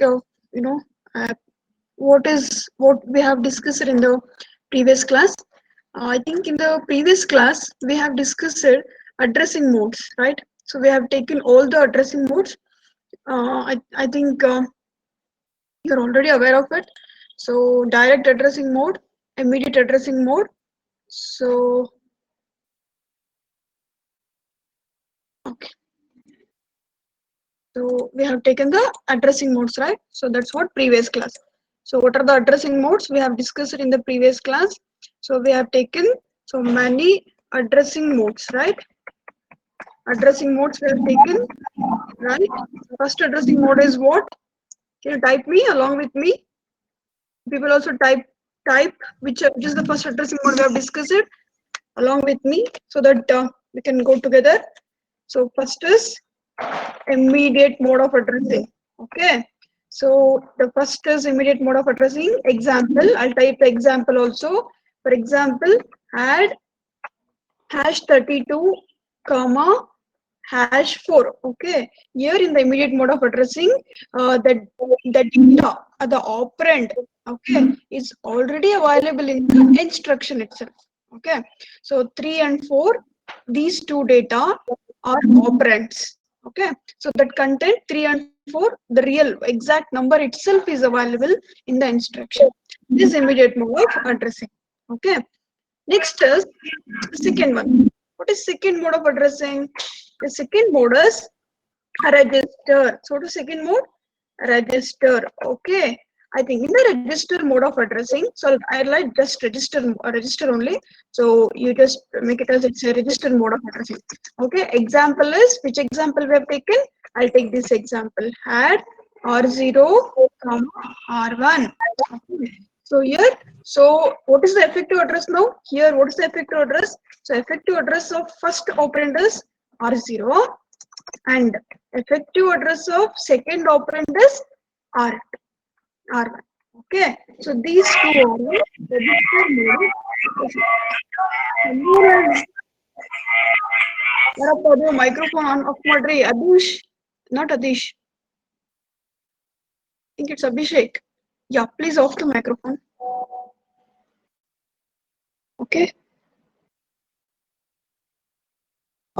uh, you know uh, what we have discussed in the previous class. I think in the previous class we have discussed addressing modes, right? So we have taken all the addressing modes. I think you're already aware of it. So direct addressing mode, immediate addressing mode. So okay, so we have taken the addressing modes, right? So that's what previous class. So what are the addressing modes we have discussed in the previous class? So we have taken so many addressing modes, right? Addressing modes we have taken, right? First addressing mode is what? Can you type me along with me? People also type which is the first addressing mode we have discussed it along with me so that we can go together. So first is immediate mode of addressing. Okay. So the first is immediate mode of addressing. Example, I'll type the example also. For example, add #32, comma #4. Okay. Here in the immediate mode of addressing, the data, the operand, okay, is already available in the instruction itself. Okay. So 3 and 4, these two data are operands. Okay. So that content 3 and 4, the real exact number itself is available in the instruction. This immediate mode of addressing. Okay. Next is second one. What is second mode of addressing? The second mode is register. So what is second mode? Register. Okay. I think in the register mode of addressing, so I like just register only. So you just make it as it's a register mode of addressing. Okay. Example is which example we have taken? I'll take this example. Add R0, R1. Okay. So here, so what is the effective address now? Here, what is the effective address? So effective address of first operand is R0 and effective address of second operand is R2, R1. Okay, so these two are register mode. Microphone on off ಮಾಡ್ರಿ Adush, not Adish. I think it's Abhishek. Yeah, please off the microphone. Okay.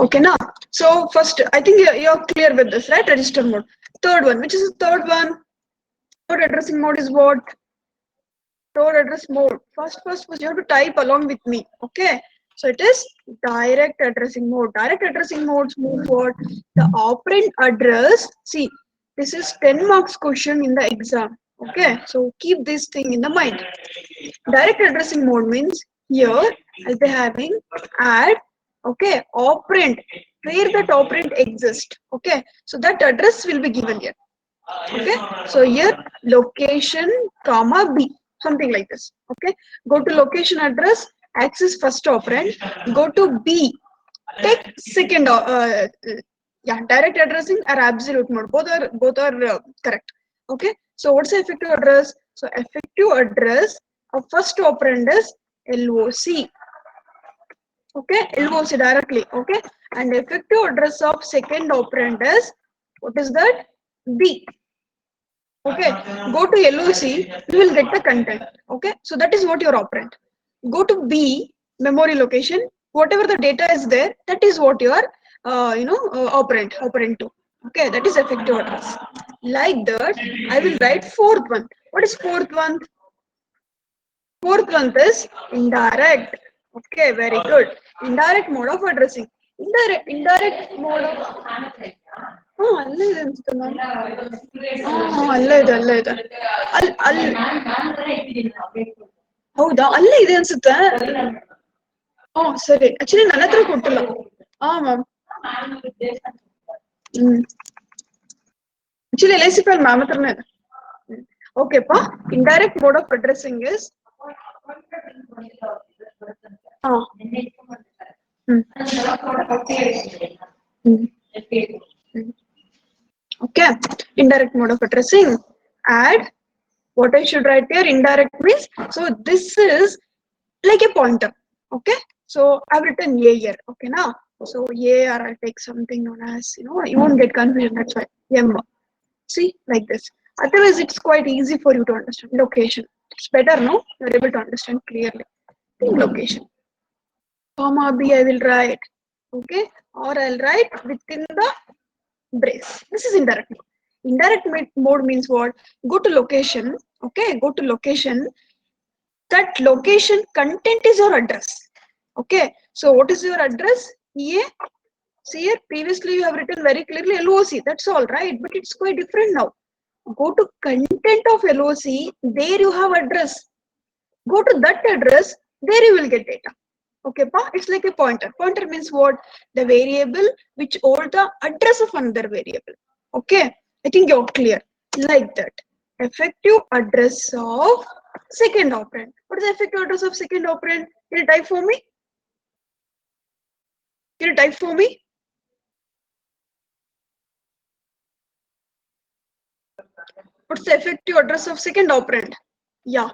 Okay, now. So first, I think you're clear with this, right? Register mode. Third one, which is the third one? Third addressing mode is what? Third address mode. First you have to type along with me. Okay. So it is direct addressing mode. Direct addressing modes means what? The operand address. See, this is 10 marks question in the exam. Okay. So keep this thing in the mind. Direct addressing mode means here I'll be having add, okay, operand, where that operand exists. Okay. So that address will be given here. Okay. So here location, comma B. Something like this. Okay. Go to location address, access first operand. Go to B. Take second. Yeah, direct addressing or absolute mode. Both are correct. Okay. So what's the effective address? So effective address of first operand is LOC. Okay, LOC directly. Okay, and effective address of second operand is what is that? B. Okay, go to LOC, you will get the content. Okay, so that is what your operand. Go to B, memory location, whatever the data is there, that is what your operand to. Okay, that is effective address. Like that, I will write fourth one. What is fourth one? Fourth one is indirect. Okay, very good. Indirect mode of addressing. Indirect mode of ಅಲ್ಲೇ ಇದೆ ಅನ್ಸುತ್ತೆ ma'am. ಅಲ್ಲೇ ಇದೆ ಅಲ್ಲಿ ಹೌದಾ ಅಲ್ಲೇ ಇದೆ ಅನ್ಸುತ್ತೆ. ಸರಿ ಆಕ್ಚುಲಿ ನನ್ನ ಹತ್ರ ಕೊಟ್ಟಿಲ್ಲ. Ma'am actually LIC file ma'am ಹತ್ರನೇ ಇದೆ. ಓಕೆಪ್ಪ, indirect mode of addressing is okay, indirect mode of addressing. Add, what I should write here, indirect means, so this is like a pointer. Okay, so I've written A here. Okay, now so A, or I'll take something known as, you won't get confusion, that's why M. See, like this. Otherwise, it's quite easy for you to understand. Location. It's better, no? You're able to understand clearly. In location. Comma B I will write. Okay? Or I'll write within the brace. This is indirect mode. Indirect mode means what? Go to location. Okay? Go to location. That location content is your address. Okay? So what is your address? EA. See here, previously you have written very clearly LOC. That's all right. But it's quite different now. Go to content of LOC, there you have address. Go to that address, there you will get data. Okay, pa? It's like a pointer. Pointer means what? The variable which holds the address of another variable. Okay, I think you're clear. Like that. Effective address of second operand. What is the effective address of second operand? Can you type for me? Can you type for me? What's the effective address of second operand? Yeah,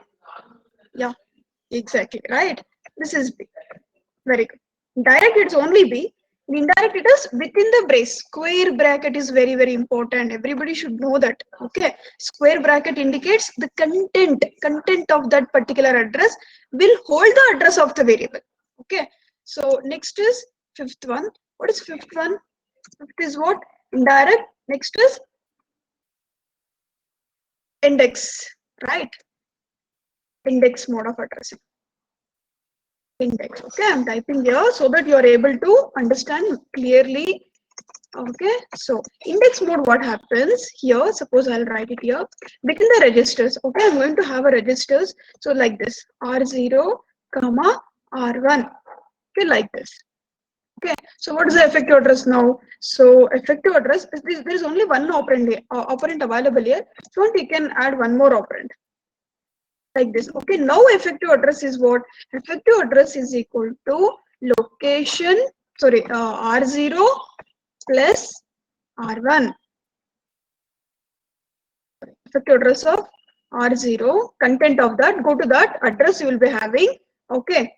exactly, right? This is B. Very good. Direct, it's only B. In indirect, it is within the brace. Square bracket is very, very important. Everybody should know that. Okay. Square bracket indicates the content of that particular address will hold the address of the variable. Okay. So next is fifth one. What is fifth one? Fifth is what? Indirect. Next is index, right? Index mode of addressing. Index. Okay, I'm typing here so that you are able to understand clearly. Okay, so index mode, what happens here? Suppose I'll write it here between the registers. Okay, I'm going to have a registers. So like this, R0, comma R1. Okay, like this. Okay, so what is the effective address now? So effective address is this, there is only one operand available here. So you can add one more operand. Like this. Okay, now effective address is what? Effective address is equal to location, sorry, R0 plus R1. Effective address of R0, content of that, go to that address you will be having. Okay.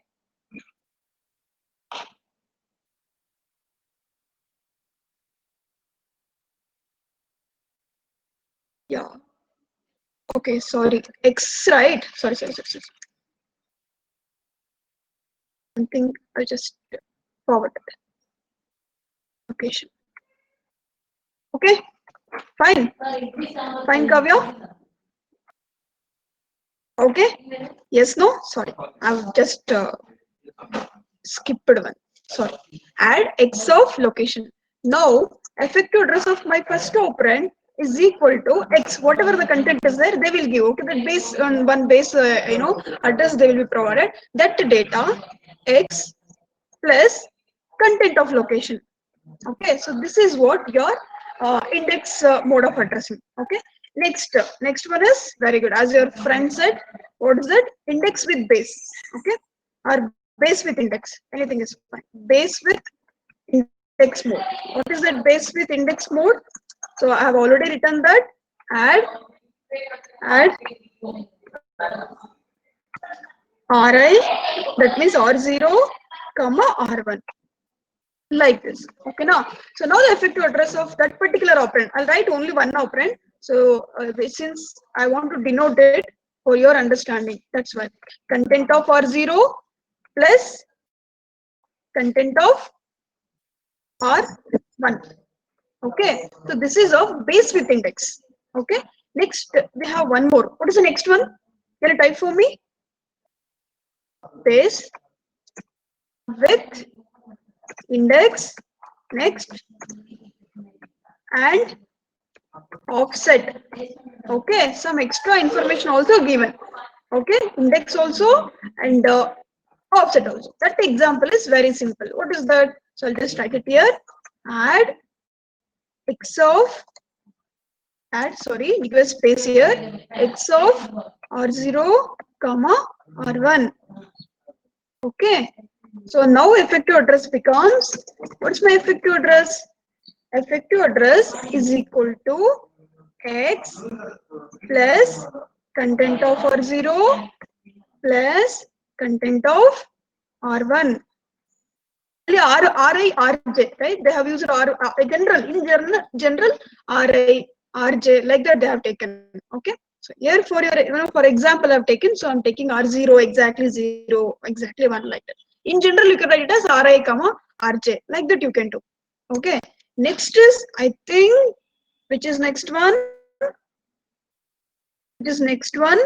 Yeah. Okay, sorry. X, right? Sorry. I think I just forwarded. Location. Okay. Fine. Fine, Kavya. Okay. Yes, no? Sorry. I've just skipped one. Sorry. Add X of location. Now, effective address of my first operand is equal to X. Whatever the content is there, they will give. Okay, the base on one base, address they will be provided. That data X plus content of location. Okay, so this is what your index mode of addressing. Okay, next one is very good. As your friend said, what is that? Index with base. Okay, or base with index. Anything is fine. Base with index mode. What is that base with index mode? So I have already written that. Add Ri. That means R0, comma R1. Like this. Okay, now so now the effective address of that particular operand, I'll write only one operand. So since I want to denote it for your understanding, that's why content of R0 plus content of R1. Okay, so this is of base with index. Okay, next we have one more. What is the next one? Can you type for me? Base with index. Next, and offset. Okay, some extra information also given. Okay, index also and offset also. That example is very simple. What is that? So I'll just write it here. Add X of give a space here. X of R0, comma R1. Okay. So now effective address becomes, what's my effective address? Effective address is equal to X plus content of R0 plus content of R1. RI, RJ, right? They have used R, general, in general, RI, RJ, like that they have taken. Okay. So here for your, for example, I've taken, so I'm taking R0 exactly 0, exactly 1 like that. In general, you can write it as RI, comma RJ, like that you can do. Okay. Next is, I think, which is next one? Which is next one?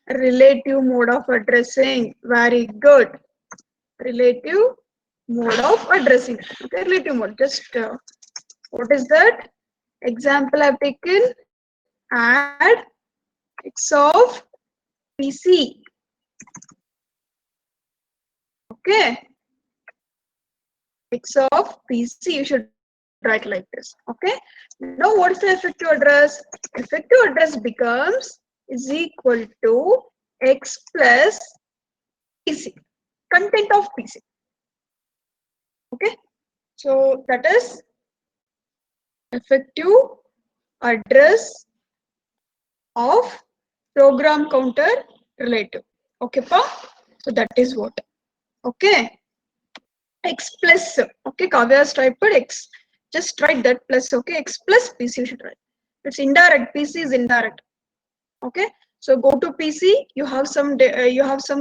Relative mode of addressing. Very good. Relative mode of addressing. Okay, relative mode. Just what is that? Example I've taken. Add x of PC. Okay. X of PC. You should write like this. Okay. Now what is the effective address? Effective address becomes is equal to x plus PC. Content of PC. Okay. So that is effective address of program counter relative. Okay, pa? So that is what. Okay. X plus. Okay, Kavya has typed X. Just write that plus. Okay, X plus PC you should write. It's indirect. PC is indirect. Okay. So go to PC. You have some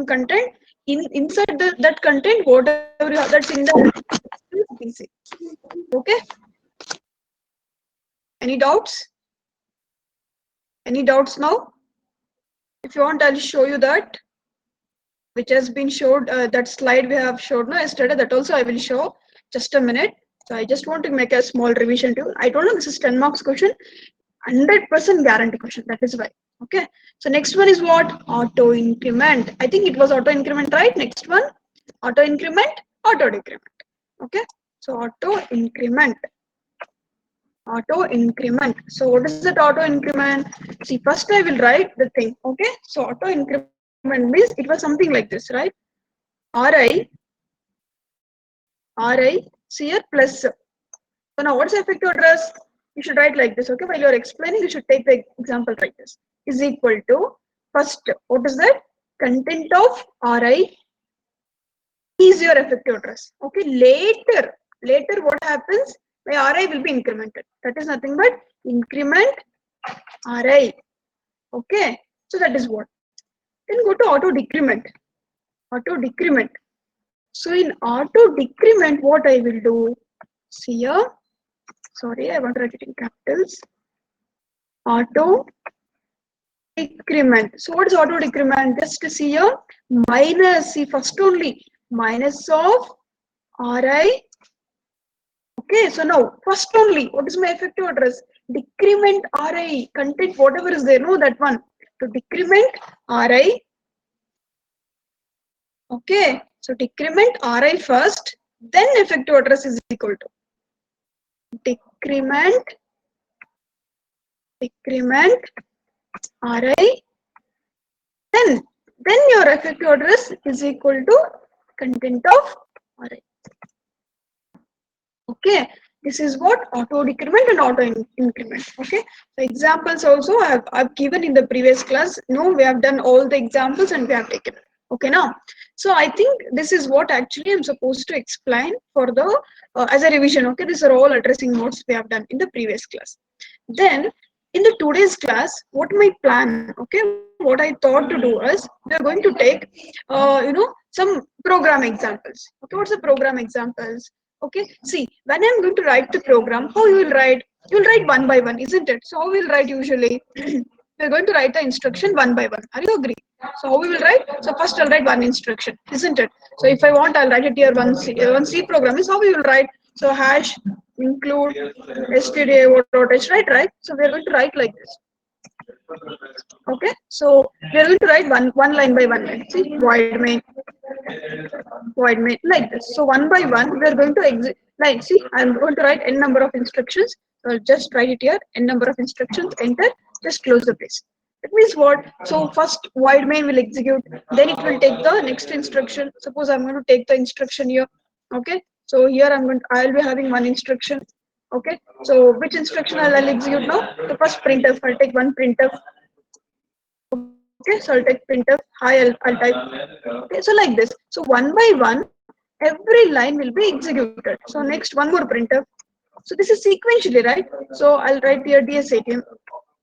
content. Inside that content, whatever you have, that's indirect. PC. Okay. Any doubts? Any doubts now? If you want, I'll show you that, which has been showed, that slide we have showed no, yesterday, that also I will show. Just a minute. So I just want to make a small revision too. I don't know, this is 10 marks question, 100% guarantee question. That is why. Okay. So next one is what? Auto increment. I think it was auto increment, right? Next one, auto increment, auto decrement. Okay. So auto increment. Auto increment. So what is that auto increment? See, first I will write the thing. Okay. So auto increment means it was something like this, right? Ri, see here plus. So now what's the effective address? You should write like this. Okay. While you're explaining, you should take the example like this. Is equal to first, what is that? Content of Ri is your effective address. Okay. Later what happens? My Ri will be incremented. That is nothing but increment Ri. Okay. So that is what. Then go to auto decrement. Auto decrement. So in auto decrement, what I will do? See here. Sorry, I want to write it in capitals. Auto decrement. So what is auto decrement? Just to see here. Minus. See first only. Minus of Ri. Okay. So now first only. What is my effective address? Decrement Ri. Content whatever is there. No, that one. To decrement Ri. Okay, so decrement Ri first, then effective address is equal to decrement Ri, then your effective address is equal to content of Ri. Okay, this is what auto decrement and auto increment. Okay, so examples also I've given in the previous class. No, we have done all the examples and we have taken. Okay, now, so I think this is what actually I'm supposed to explain for the as a revision. Okay, these are all addressing modes we have done in the previous class. Then in the today's class, what my plan? Okay, what I thought to do is we are going to take some program examples. Okay, what's the program examples? Okay, see, when I'm going to write the program, how you will write? You'll write one by one, isn't it? So how we'll write usually? We're going to write the instruction one by one. Are you agree? So how we will write? So first I'll write one instruction, isn't it? So if I want, I'll write it here. One C program is how we will write. So hash include std right? So we're going to write like this. Okay, so we are going to write one line by one line. See, void main like this. So one by one, we are going to exit. Like, see, I'm going to write n number of instructions. So I'll just write it here. N number of instructions. Enter. Just close the brace. That means what? So first void main will execute. Then it will take the next instruction. Suppose I'm going to take the instruction here. Okay. So here I'll be having one instruction. Okay. So which instruction I'll execute now? The first printf. I'll take one printf. Okay, so I'll take printf. Hi, I'll type. Okay, so like this. So one by one, every line will be executed. So next, one more printf. So this is sequentially, right? So I'll write here DS18.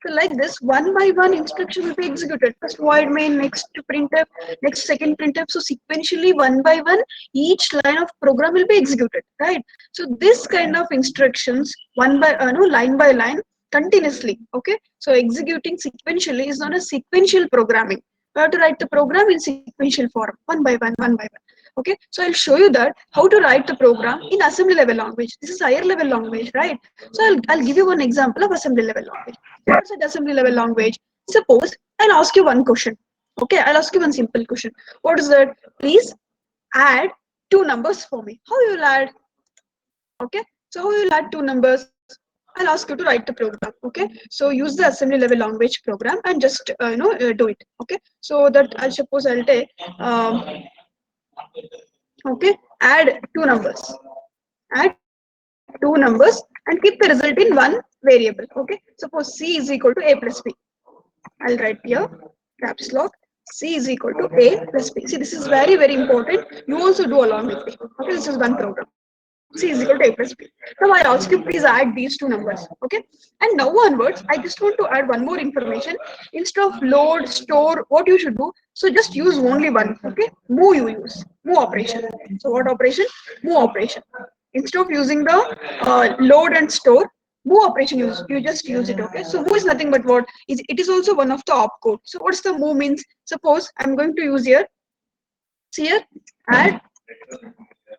So like this, one by one instruction will be executed. First void main, next printf, next second printf. So sequentially, one by one, each line of program will be executed, right? So this kind of instructions, one by no line by line, continuously. Okay. So executing sequentially is known as sequential programming. We have to write the program in sequential form, one by one, one by one. Okay, so I'll show you that how to write the program in assembly level language. This is higher level language, right? So I'll give you one example of assembly level language. What's an assembly level language? Suppose I'll ask you one question. Okay, I'll ask you one simple question. What is that? Please add two numbers for me. How you will add? Okay, so how you will add two numbers? I'll ask you to write the program. Okay, so use the assembly level language program and just do it. Okay, so that I'll suppose I'll take okay, add two numbers. Add two numbers and keep the result in one variable. Okay, suppose c is equal to a plus b. I'll write here caps lock c is equal to a plus b. See, this is very important. You also do along with me. Okay, this is one program. C is equal to a plus b. Now I ask you, please add these two numbers. Okay, and now onwards, I just want to add one more information. Instead of load, store, what you should do? So just use only one. Okay, move you use move operation. So what operation? Move operation. Instead of using the load and store, move operation you just use it. Okay, so move is nothing but what is it is also one of the opcode. So what's the move means? Suppose I'm going to use here. See here, add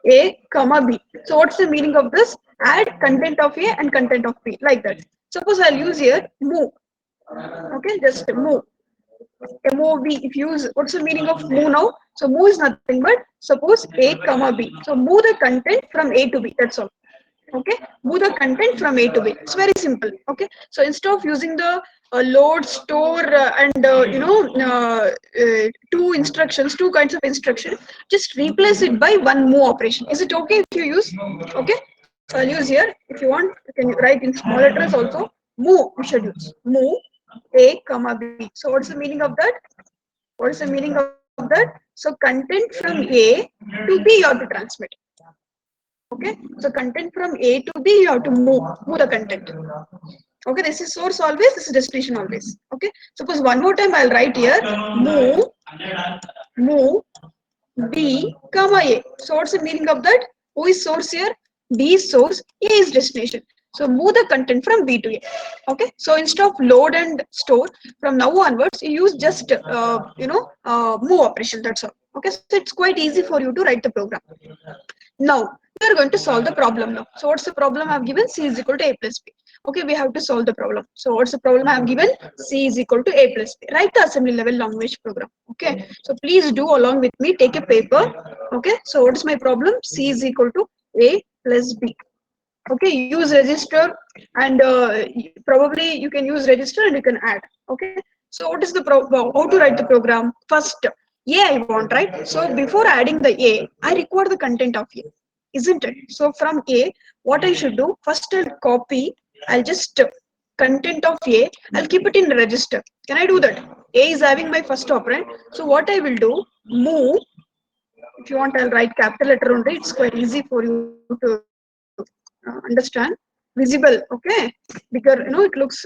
a comma b. So what's the meaning of this? Add content of a and content of b, like that. Suppose I'll use here move. Okay, just move. MOV. If you use, what's the meaning of move now? So move is nothing but suppose a comma b. So move the content from a to b. That's all. Okay, move the content from a to b. It's very simple. Okay, so instead of using the load, store, and two instructions, two kinds of instruction, just replace it by one move operation. Is it okay if you use? Okay, so I'll use here. If you want, you can write in small letters also. Move, you should use move a comma b. So what's the meaning of that? What is the meaning of that? So content from A to B you have to transmit. Okay, so content from A to B you have to move the content. Okay, this is source always, this is destination always. Okay, suppose one more time I'll write here move B comma A. So what's the meaning of that? Who is source here? B is source, A is destination. So move the content from B to A. Okay, so instead of load and store, from now onwards you use just move operation. That's all. Okay, so it's quite easy for you to write the program. Now we are going to solve the problem now. So what's the problem I've given? C is equal to A plus B. Okay, we have to solve the problem. So what's the problem I've given? C is equal to A plus B. Write the assembly level language program. Okay, so please do along with me. Take a paper. Okay, so what is my problem? C is equal to A plus B. Okay, use register and probably you can use register and you can add. Okay, so what is the how to write the program? First A I want, right? So before adding the A, I require the content of A, isn't it? So from A, what I should do? First I'll copy, I'll just content of A, I'll keep it in register. Can I do that? A is having my first operand. So what I will do, move. If you want, I'll write capital letter only. It's quite easy for you to understand. Visible, okay? Because it looks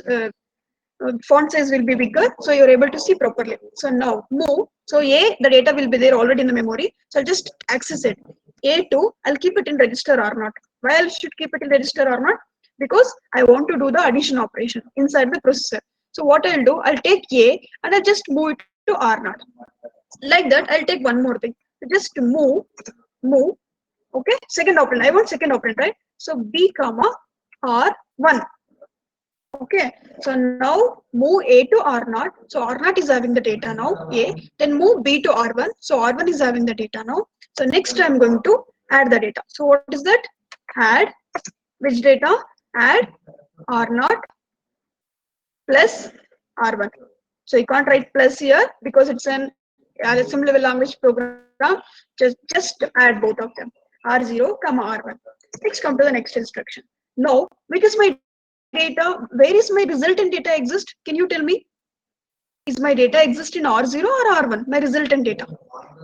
font size will be bigger, so you're able to see properly. So now move. So A, the data will be there already in the memory. So I'll just access it. A2, I'll keep it in register or not. Why I should keep it in register or not? Because I want to do the addition operation inside the processor. So what I'll do, I'll take A and I'll just move it to R0. Like that, I'll take one more thing. So just move. Okay, second operand. I want second operand, right? So B comma R1. Okay, so now move A to R0. So R0 is having the data now, A. Then move B to R1. So R1 is having the data now. So next I'm going to add the data. So what is that? Add which data? Add R0 plus R1. So you can't write plus here because it's an assembly level language program. Just add both of them. R0 comma R1. Next come to the next instruction. Now, which is my data? Where is my resultant data exist? Can you tell me? Is my data exist in R0 or R1? My resultant data.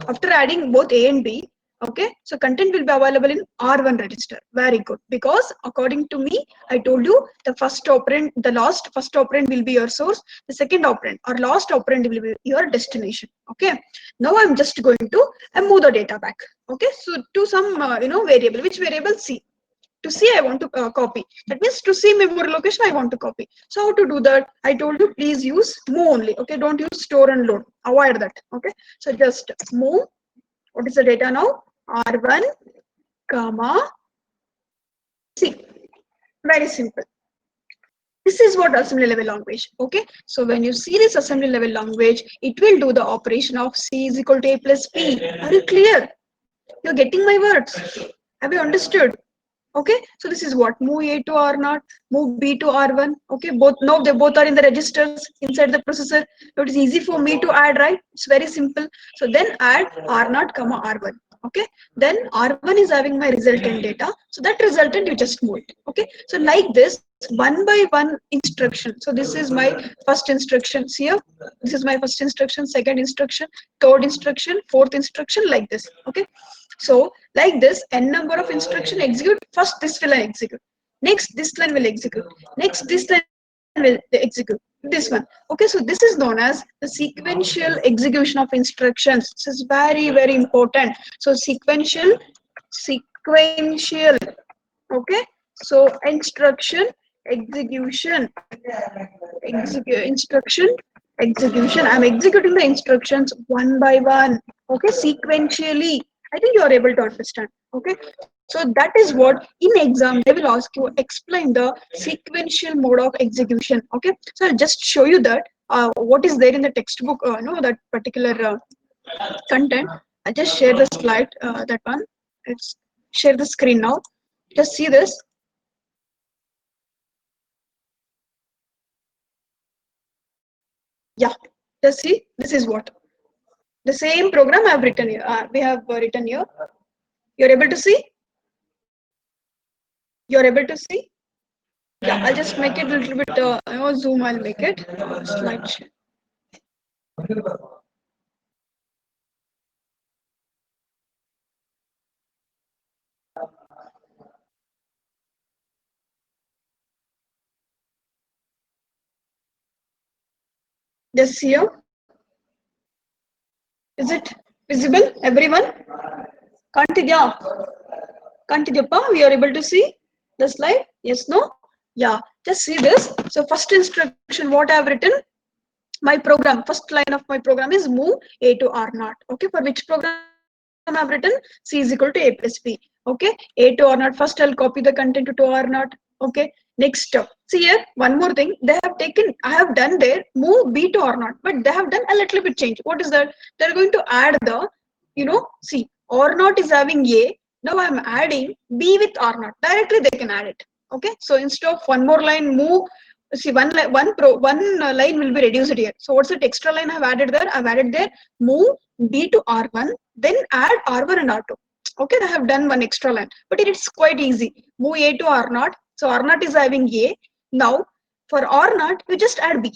After adding both A and B, Okay, so content will be available in R1 register. Very good, because according to me, I told you the first operand, the last first operand will be your source, the second operand or last operand will be your destination. Okay, now I'm just going to move the data back. Okay, so to some variable, which variable? C. To C, I want to copy. That means to C memory location, I want to copy. So how to do that? I told you, please use move only. Okay, don't use store and load. Avoid that. Okay, so just move. What is the data now? R1, comma, C. Very simple. This is what assembly level language. Okay, so when you see this assembly level language, it will do the operation of C is equal to A plus B. Are you clear? You're getting my words? Have you understood? Okay, so this is what move A to R naught, move B to R1. Okay, both now they both are in the registers inside the processor. So it is easy for me to add, right? It's very simple. So then add R naught comma R1. Okay, then R1 is having my resultant data. So that resultant you just move it. Okay, so like this one by one instruction. So this is my first instruction here. This is my first instruction, second instruction, third instruction, fourth instruction, like this. Okay, so like this, n number of instruction execute. First this will execute. Next this line will execute. Next this line will execute. This one. Okay, so this is known as the sequential execution of instructions. This is very, very important. So sequential. Okay, so instruction execution, instruction execution. I'm executing the instructions one by one. Okay, sequentially. I think you are able to understand. Okay, so that is what in exam they will ask you, explain the sequential mode of execution. Okay, so I'll just show you that what is there in the textbook. No, that particular content. I just share the slide. That one. Let's share the screen now. Just see this. Yeah, just see. This is what the same program I have written here. We have written here. You're able to see. You're able to see. Yeah, I'll just make it a little bit. Zoom. I'll make it slide share. Just here. Is it visible, everyone? Can't it? Yeah. Can't it? We are able to see the slide. Yes. No. Yeah. Just see this. So first instruction, what I have written. My program, first line of my program is move A to R naught. Okay, for which program I have written? C is equal to A plus B. Okay, A to R naught. First I'll copy the content to R naught. Okay, next see here, one more thing. They have taken, I have done there move B to R naught, but they have done a little bit change. What is that? They're going to add the, see, R naught is having A. Now I'm adding B with R naught. Directly they can add it. Okay, so instead of one more line move, see one line will be reduced here. So what's that extra line I've added there? I've added there move B to R1, then add R1 and R2. Okay, I have done one extra line, but it's quite easy. Move A to R0. So R0 is having A. Now for R0, you just add B.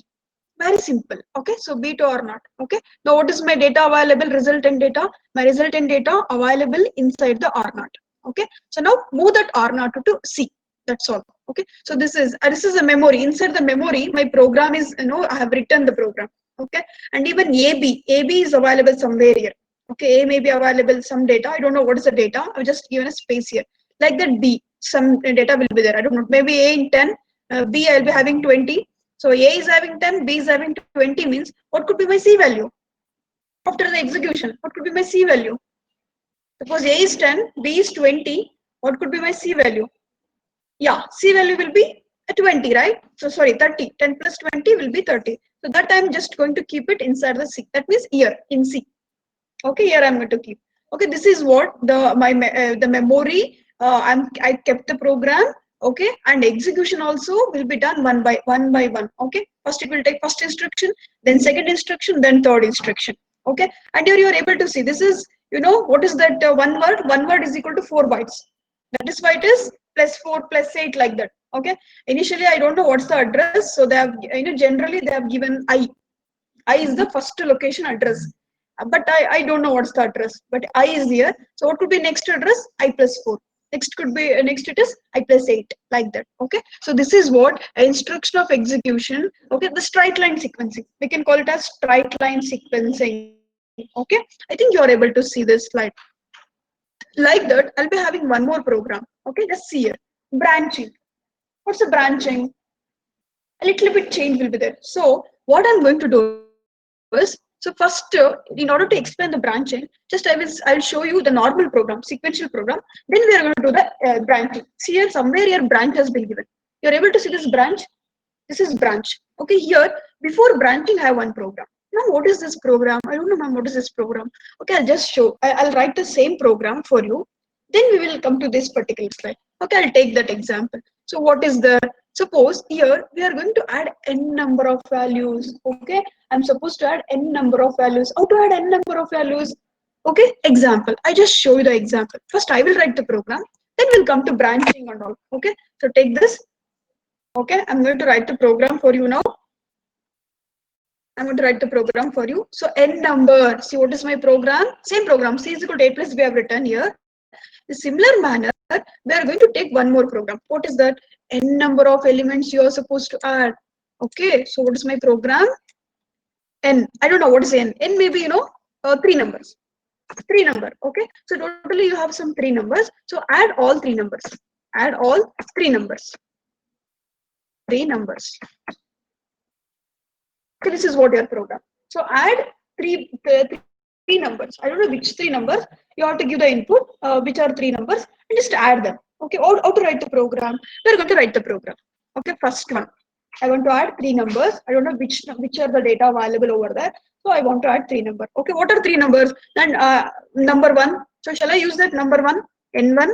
Very simple. Okay, so B to R0. Okay, now what is my data available? Resultant data. My resultant data available inside the R0. Okay, so now move that R0 to C. That's all. Okay, so this is a memory. Inside the memory, my program is, I have written the program. Okay, and even AB is available somewhere here. Okay, A may be available some data. I don't know what is the data. I've just given a space here. Like that B, some data will be there. I don't know. Maybe A in 10, B I'll be having 20. So A is having 10, B is having 20 means what could be my C value? After the execution, what could be my C value? Suppose A is 10, B is 20. What could be my C value? Yeah, C value will be 20, right? So sorry, 30. 10 plus 20 will be 30. So that I'm just going to keep it inside the C. That means here in C. Okay, here I'm going to keep. Okay, this is what the memory. I kept the program. Okay, and execution also will be done one by one. Okay, first it will take first instruction, then second instruction, then third instruction. Okay, and here you are able to see this is, what is that one word? One word is equal to 4 bytes. That is why it is plus 4 plus 8 like that. Okay, initially I don't know what's the address, so they have, generally they have given I is the first location address. but I don't know what's the address, but I is here. So what could be next address? I plus 4. Next could be next it is I plus 8, like that. Okay, so this is what instruction of execution. Okay, the straight line sequencing, we can call it as straight line sequencing. Okay, I think you are able to see this slide. Like that, I'll be having one more program. Okay, just see here. Branching. What's the branching? A little bit change will be there. So what I'm going to do is, so first, in order to explain the branching, just I'll show you the normal program, sequential program. Then we are going to do the branching. See here, somewhere your branch has been given. You're able to see this branch. This is branch. Okay, here before branching, I have one program. Now, what is this program? I don't know, ma'am. What is this program? Okay, I'll just show. I'll write the same program for you. Then we will come to this particular slide. Okay, I'll take that example. So, what is the suppose here we are going to add n number of values. Okay, I'm supposed to add n number of values. How to add n number of values? Okay, example. I just show you the example. First, I will write the program. Then we'll come to branching and all. Okay, so take this. Okay, I'm going to write the program for you now. I'm going to write the program for you. So n number, see what is my program? Same program, c is equal to a plus b I have written here. In similar manner, we are going to take one more program. What is that? N number of elements you are supposed to add. Okay, so what is my program? N, I don't know what is n. N maybe, three numbers. Three number, okay? So totally you have some three numbers. So add all three numbers. Add all three numbers. Three numbers. Okay, this is what your program. So add three numbers. I don't know which three numbers. You have to give the input, which are three numbers, and just add them. Okay, how to write the program? We're going to write the program. Okay, first one. I want to add three numbers. I don't know which are the data available over there. So I want to add three numbers. Okay, what are three numbers? Then number one. So shall I use that number one? N1.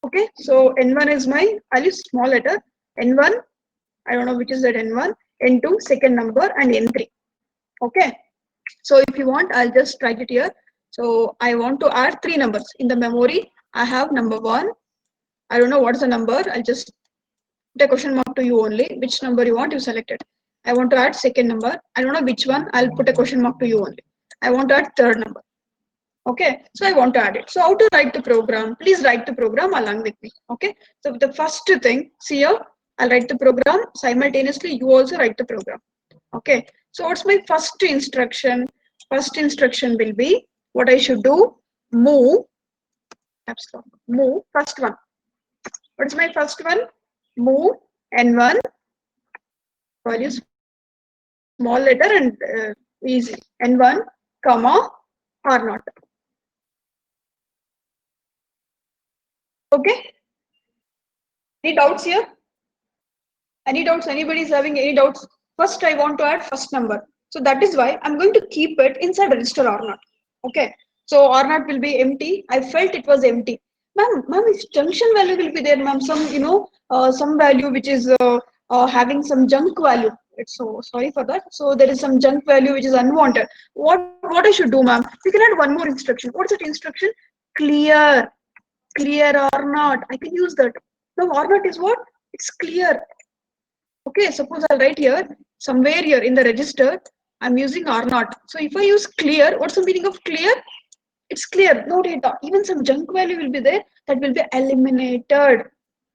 Okay, so N1 is I'll use small letter. N1. I don't know which is that N1. N2, second number, and N3. Okay, so if you want, I'll just write it here. So I want to add three numbers in the memory. I have number one. I don't know what's the number. I'll just put a question mark to you only. Which number you want, you select it. I want to add second number. I don't know which one. I'll put a question mark to you only. I want to add third number. Okay, so I want to add it. So how to write the program? Please write the program along with me. Okay, so the first thing, see here, I'll write the program simultaneously. You also write the program. Okay, so what's my first instruction? First instruction will be what I should do. Move. Move. First one. What's my first one? Move N1. Value small letter and easy. N1, comma R0. Okay. Any doubts here? Any doubts? Anybody is having any doubts? First, I want to add first number. So that is why I'm going to keep it inside register R0. Okay. So R0 will be empty. I felt it was empty. Ma'am, its junction value will be there, ma'am. Some value which is having some junk value. It's so sorry for that. So there is some junk value which is unwanted. What I should do, ma'am? You can add one more instruction. What's that instruction? Clear. Clear R0. I can use that. Now R0 is what? It's clear. Okay, suppose I'll write here, somewhere here in the register, I'm using R0. So if I use clear, what's the meaning of clear? It's clear, no data. Even some junk value will be there that will be eliminated.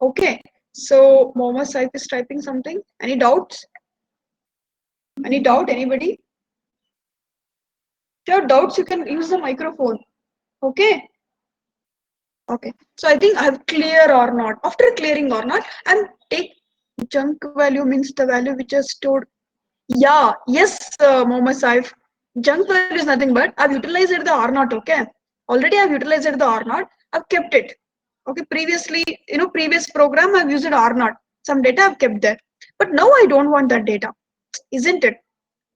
Okay, so Mohammed Saif is typing something. Any doubts? Any doubt, anybody? If you have doubts, you can use the microphone. Okay. Okay, so I think I have clear R0. After clearing R0, and take junk value means the value which is stored. Yeah, yes, Mohammed Saif. Junk value is nothing but I've utilized the R0. Okay, already I've utilized the R0. I've kept it. Okay, previously, previous program I've used R0. Some data I've kept there, but now I don't want that data, isn't it?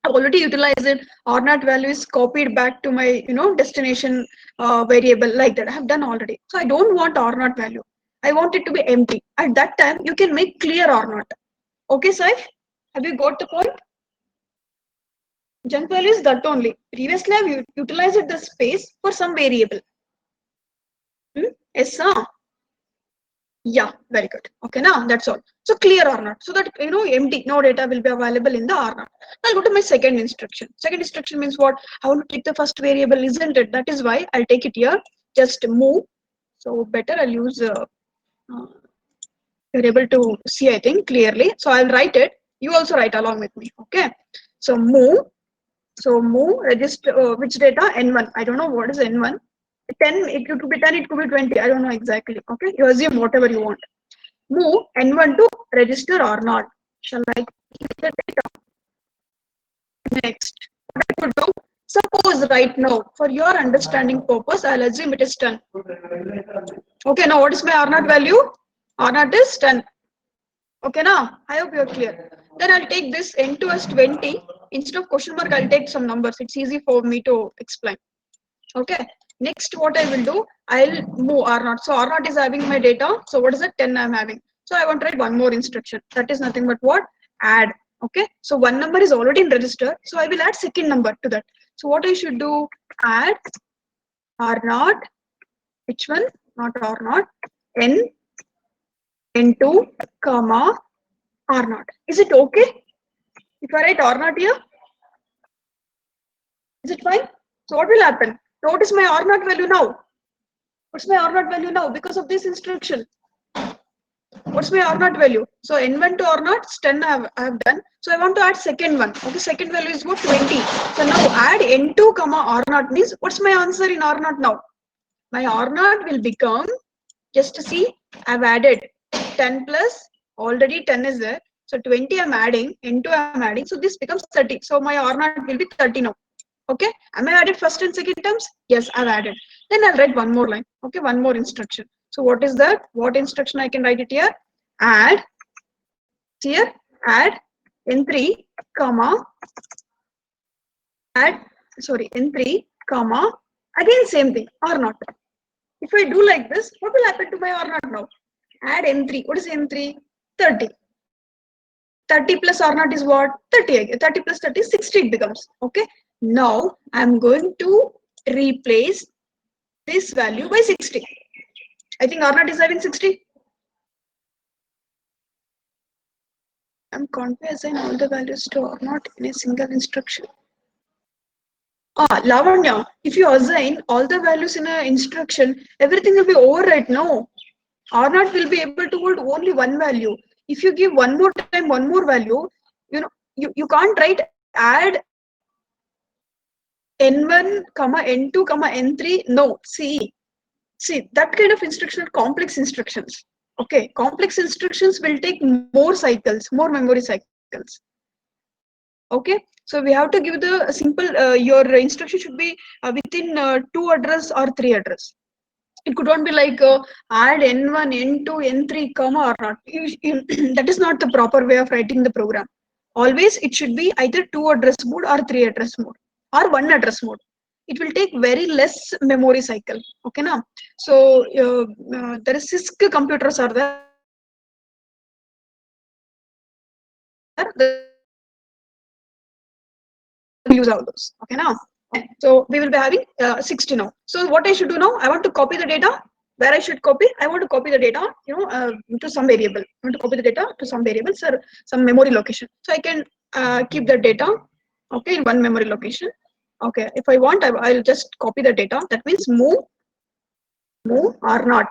I've already utilized it. R0 value is copied back to my destination variable like that. I have done already. So I don't want R0 value. I want it to be empty. At that time, you can make clear R0. Okay, Saif? Have you got the point? Junk value is that only. Previously, I've utilized the space for some variable. Yes, sir. Yeah, very good. Okay, now that's all. So clear or not. So that empty, no data will be available in the or not. I'll go to my second instruction. Second instruction means what? I want to take the first variable, isn't it? That is why I'll take it here. Just move. So better I'll use uh, you're able to see, I think, clearly. So I'll write it. You also write along with me. Okay. So move. So move register which data n1. I don't know what is n1. 10. It could be 10. It could be 20. I don't know exactly. Okay. You assume whatever you want. Move n1 to register or not. Shall I keep the data? Next, what I could do? Suppose right now, for your understanding purpose, I'll assume it is 10. Okay, now what is my R naught value? R naught is 10. Okay, now I hope you're clear. Then I'll take this n2 as 20. Instead of question mark, I'll take some numbers. It's easy for me to explain. Okay. Next, what I will do, I'll move R naught. So R naught is having my data. So what is it? 10 I'm having. So I want to write one more instruction. That is nothing but what? Add. Okay. So one number is already in register. So I will add second number to that. So what I should do? Add R naught. Which one? Not R naught. N N2 comma R naught. Is it okay if I write R naught here? Is it fine? So what will happen? Notice my R naught value now. What's my R naught value now? Because of this instruction. What's my R naught value? So N1 to R naught, 10 I have done. So I want to add second one. Okay, second value is what? 20. So now add N2 comma R naught means what's my answer in R naught now? My R naught will become, just to see, I've added 10 plus, already 10 is there. So 20 I'm adding, N2 I'm adding. So this becomes 30. So my R naught will be 30 now. Okay, am I added first and second terms? Yes, I've added. Then I'll write one more line. Okay, one more instruction. So what is that? What instruction I can write it here? Add here, add n3 comma add sorry n3 comma again same thing or not. If I do like this, what will happen to my or not now? Add n3. What is n3? 30. 30 plus or not is what? 30 again. 30 plus 30 is 60 it becomes. Okay. Now I'm going to replace this value by 60. I think R naught is having 60. I'm going to assign all the values to R naught in a single instruction. Lavanya, if you assign all the values in an instruction, everything will be overwrite. No, R naught will be able to hold only one value. If you give one more time, one more value, you can't write add n1, n2, n3. No, see that kind of instruction are complex instructions. Okay, complex instructions will take more cycles, more memory cycles. Okay, so we have to give the simple your instruction should be within two address or three address. It could not be like add n1 n2 n3 comma or not. That is not the proper way of writing the program. Always it should be either two address mode or three address mode or one address mode. It will take very less memory cycle. Okay now. So there is CISC computers are there. Use all those. Okay now. So we will be having 60 now. So what I should do now? I want to copy the data. Where I should copy? I want to copy the data, to some variable. I want to copy the data to some variable, or some memory location. So I can keep the data, okay, in one memory location. Okay, if I want, I'll just copy the data. That means move or not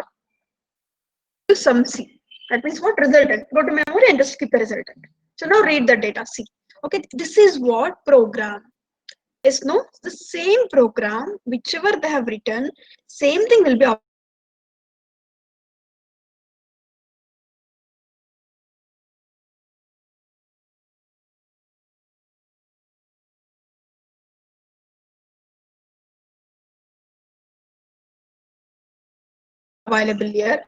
to some C. That means what? Resultant. Go to memory and just keep the resultant. So now read the data C. Okay, this is what program. Yes, no, the same program, whichever they have written, same thing will be available here.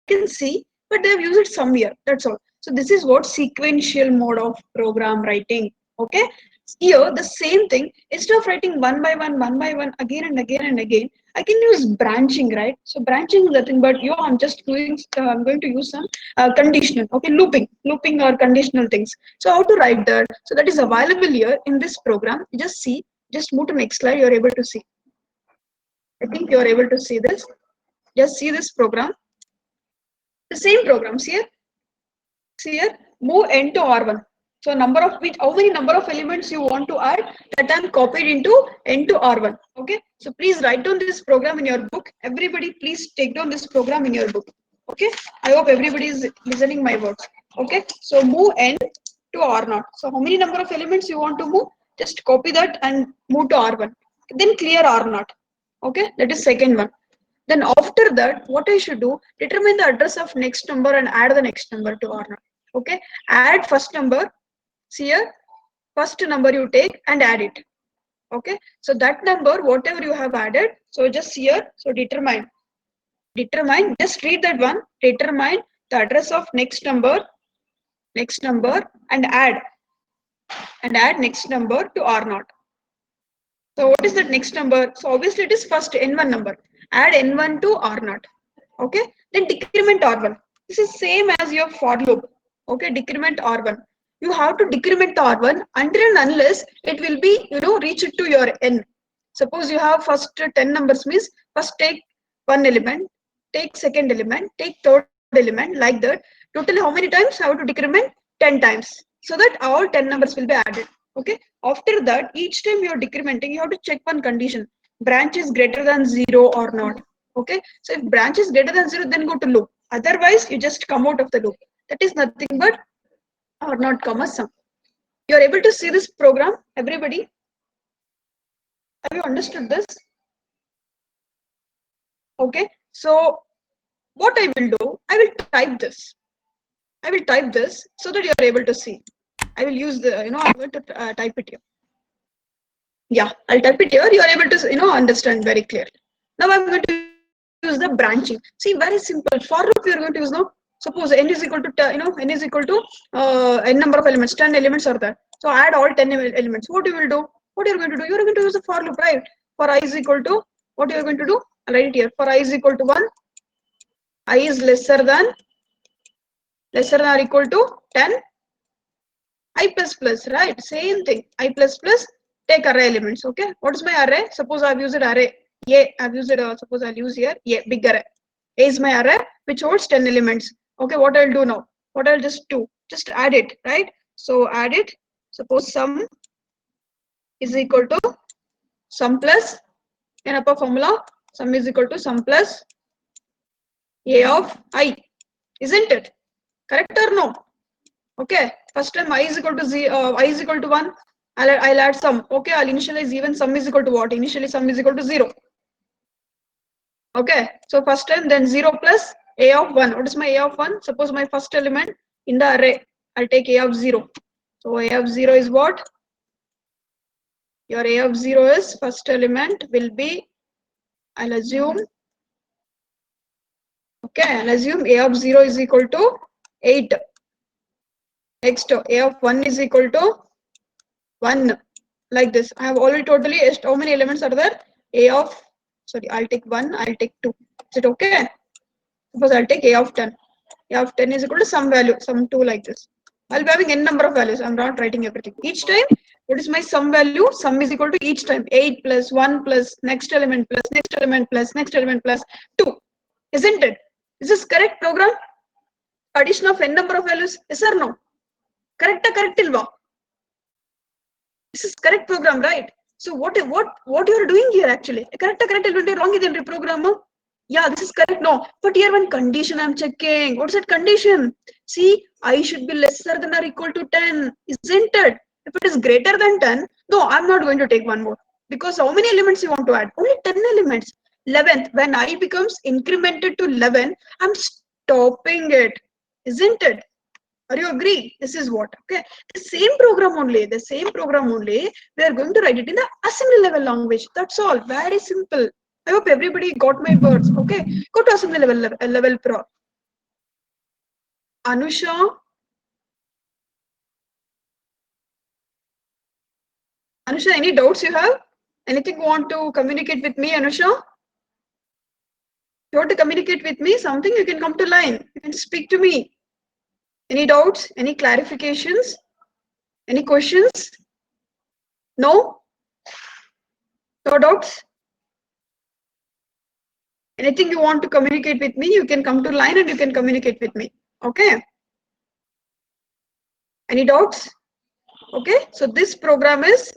can see, but they have used it somewhere. That's all. So this is what sequential mode of program writing. Okay. Here the same thing. Instead of writing one by one, again and again and again, I can use branching, right? So branching is nothing but you. I'm just doing. I'm going to use some conditional. Okay, looping or conditional things. So how to write that? So that is available here in this program. You just see. Just move to next slide. You're able to see. I think you're able to see this. Just see this program. The same programs here. See here, move n to R1. So number of which, how many number of elements you want to add, that time copied into n to R1. Okay. So please write down this program in your book. Everybody, please take down this program in your book. Okay. I hope everybody is listening my words. Okay. So move n to R0. So how many number of elements you want to move? Just copy that and move to R1. Then clear R0. Okay. That is second one. Then after that, what I should do, determine the address of next number and add the next number to R0. Okay, add first number, see here, first number you take and add it. Okay, so that number, whatever you have added, so just here, so determine, just read that one, determine the address of next number, and add next number to R0. So what is that next number? So obviously it is first N1 number. Add N1 to R0. Okay. Then decrement R1. This is same as your for loop. Okay. Decrement R1. You have to decrement R1 until and unless it will be, reach it to your N. Suppose you have first 10 numbers means first take one element, take second element, take third element, like that. Totally how many times I have to decrement? 10 times. So that all 10 numbers will be added. Okay. After that, each time you are decrementing, you have to check one condition. Branch is greater than 0 or not. Okay. So if branch is greater than 0, then go to loop. Otherwise, you just come out of the loop. That is nothing but or not comma sum. You are able to see this program, everybody. Have you understood this? Okay. So what I will do, I will type this. So that you are able to see. I will use the, I'm going to type it here. Yeah, I'll type it here. You are able to, understand very clearly. Now I'm going to use the branching. See, very simple. For loop, you're going to use now. Suppose n is equal to, n is equal to n number of elements. 10 elements are there. So add all 10 elements. What you will do? What you're going to do? You're going to use the for loop, right? For I is equal to, what you're going to do? I'll write it here. For I is equal to 1, I is lesser than or equal to 10, I plus plus, right? Same thing. I plus plus, take array elements. Okay. What is my array? Suppose I've used array A. I've used it. Suppose I'll use here A, big array. A is my array which holds 10 elements. Okay. What I'll do now? What I'll just do? Just add it, right? So add it. Suppose sum is equal to sum plus in upper formula. Sum is equal to sum plus A of I. Isn't it? Correct or no? Okay, first time I is equal to I is equal to 1. I'll add sum. Okay, I'll initialize even sum is equal to what? Initially sum is equal to 0. Okay, so first time then 0 plus a of 1. What is my a of 1? Suppose my first element in the array, I'll take a of 0. So a of 0 is what? Your a of 0 is first element will be, I'll assume, okay, I'll assume a of 0 is equal to 8. Next, a of 1 is equal to 1, like this. I have already totally how many elements are there? A of, sorry, I'll take 1, I'll take 2. Is it okay? Suppose I'll take A of 10. A of 10 is equal to some value, some 2, like this. I'll be having n number of values. I'm not writing everything. Each time, what is my sum value? Sum is equal to each time 8 plus 1 plus next element plus next element plus next element plus 2. Isn't it? Is this correct program? Addition of n number of values? Yes or no? Correct or correct ilva? This is correct program, right? So what you are doing here actually? Correct or correct ilva? Wrong is the program. Yeah, this is correct. No, but here one condition I'm checking. What's that condition? See, I should be lesser than or equal to 10, isn't it? If it is greater than 10, no, I'm not going to take one more. Because how many elements you want to add? Only 10 elements. 11th, when I becomes incremented to 11, I'm stopping it, isn't it? Are you agree? This is what, okay? The same program only, we are going to write it in the assembly level language. That's all, very simple. I hope everybody got my words, okay? Go to assembly level pro. Anusha, any doubts you have? Anything you want to communicate with me, Anusha? You want to communicate with me something, you can come to line. You can speak to me. Any doubts? Any clarifications? Any questions? No? No doubts? Anything you want to communicate with me, you can come to line and you can communicate with me. Okay? Any doubts? Okay, so this program is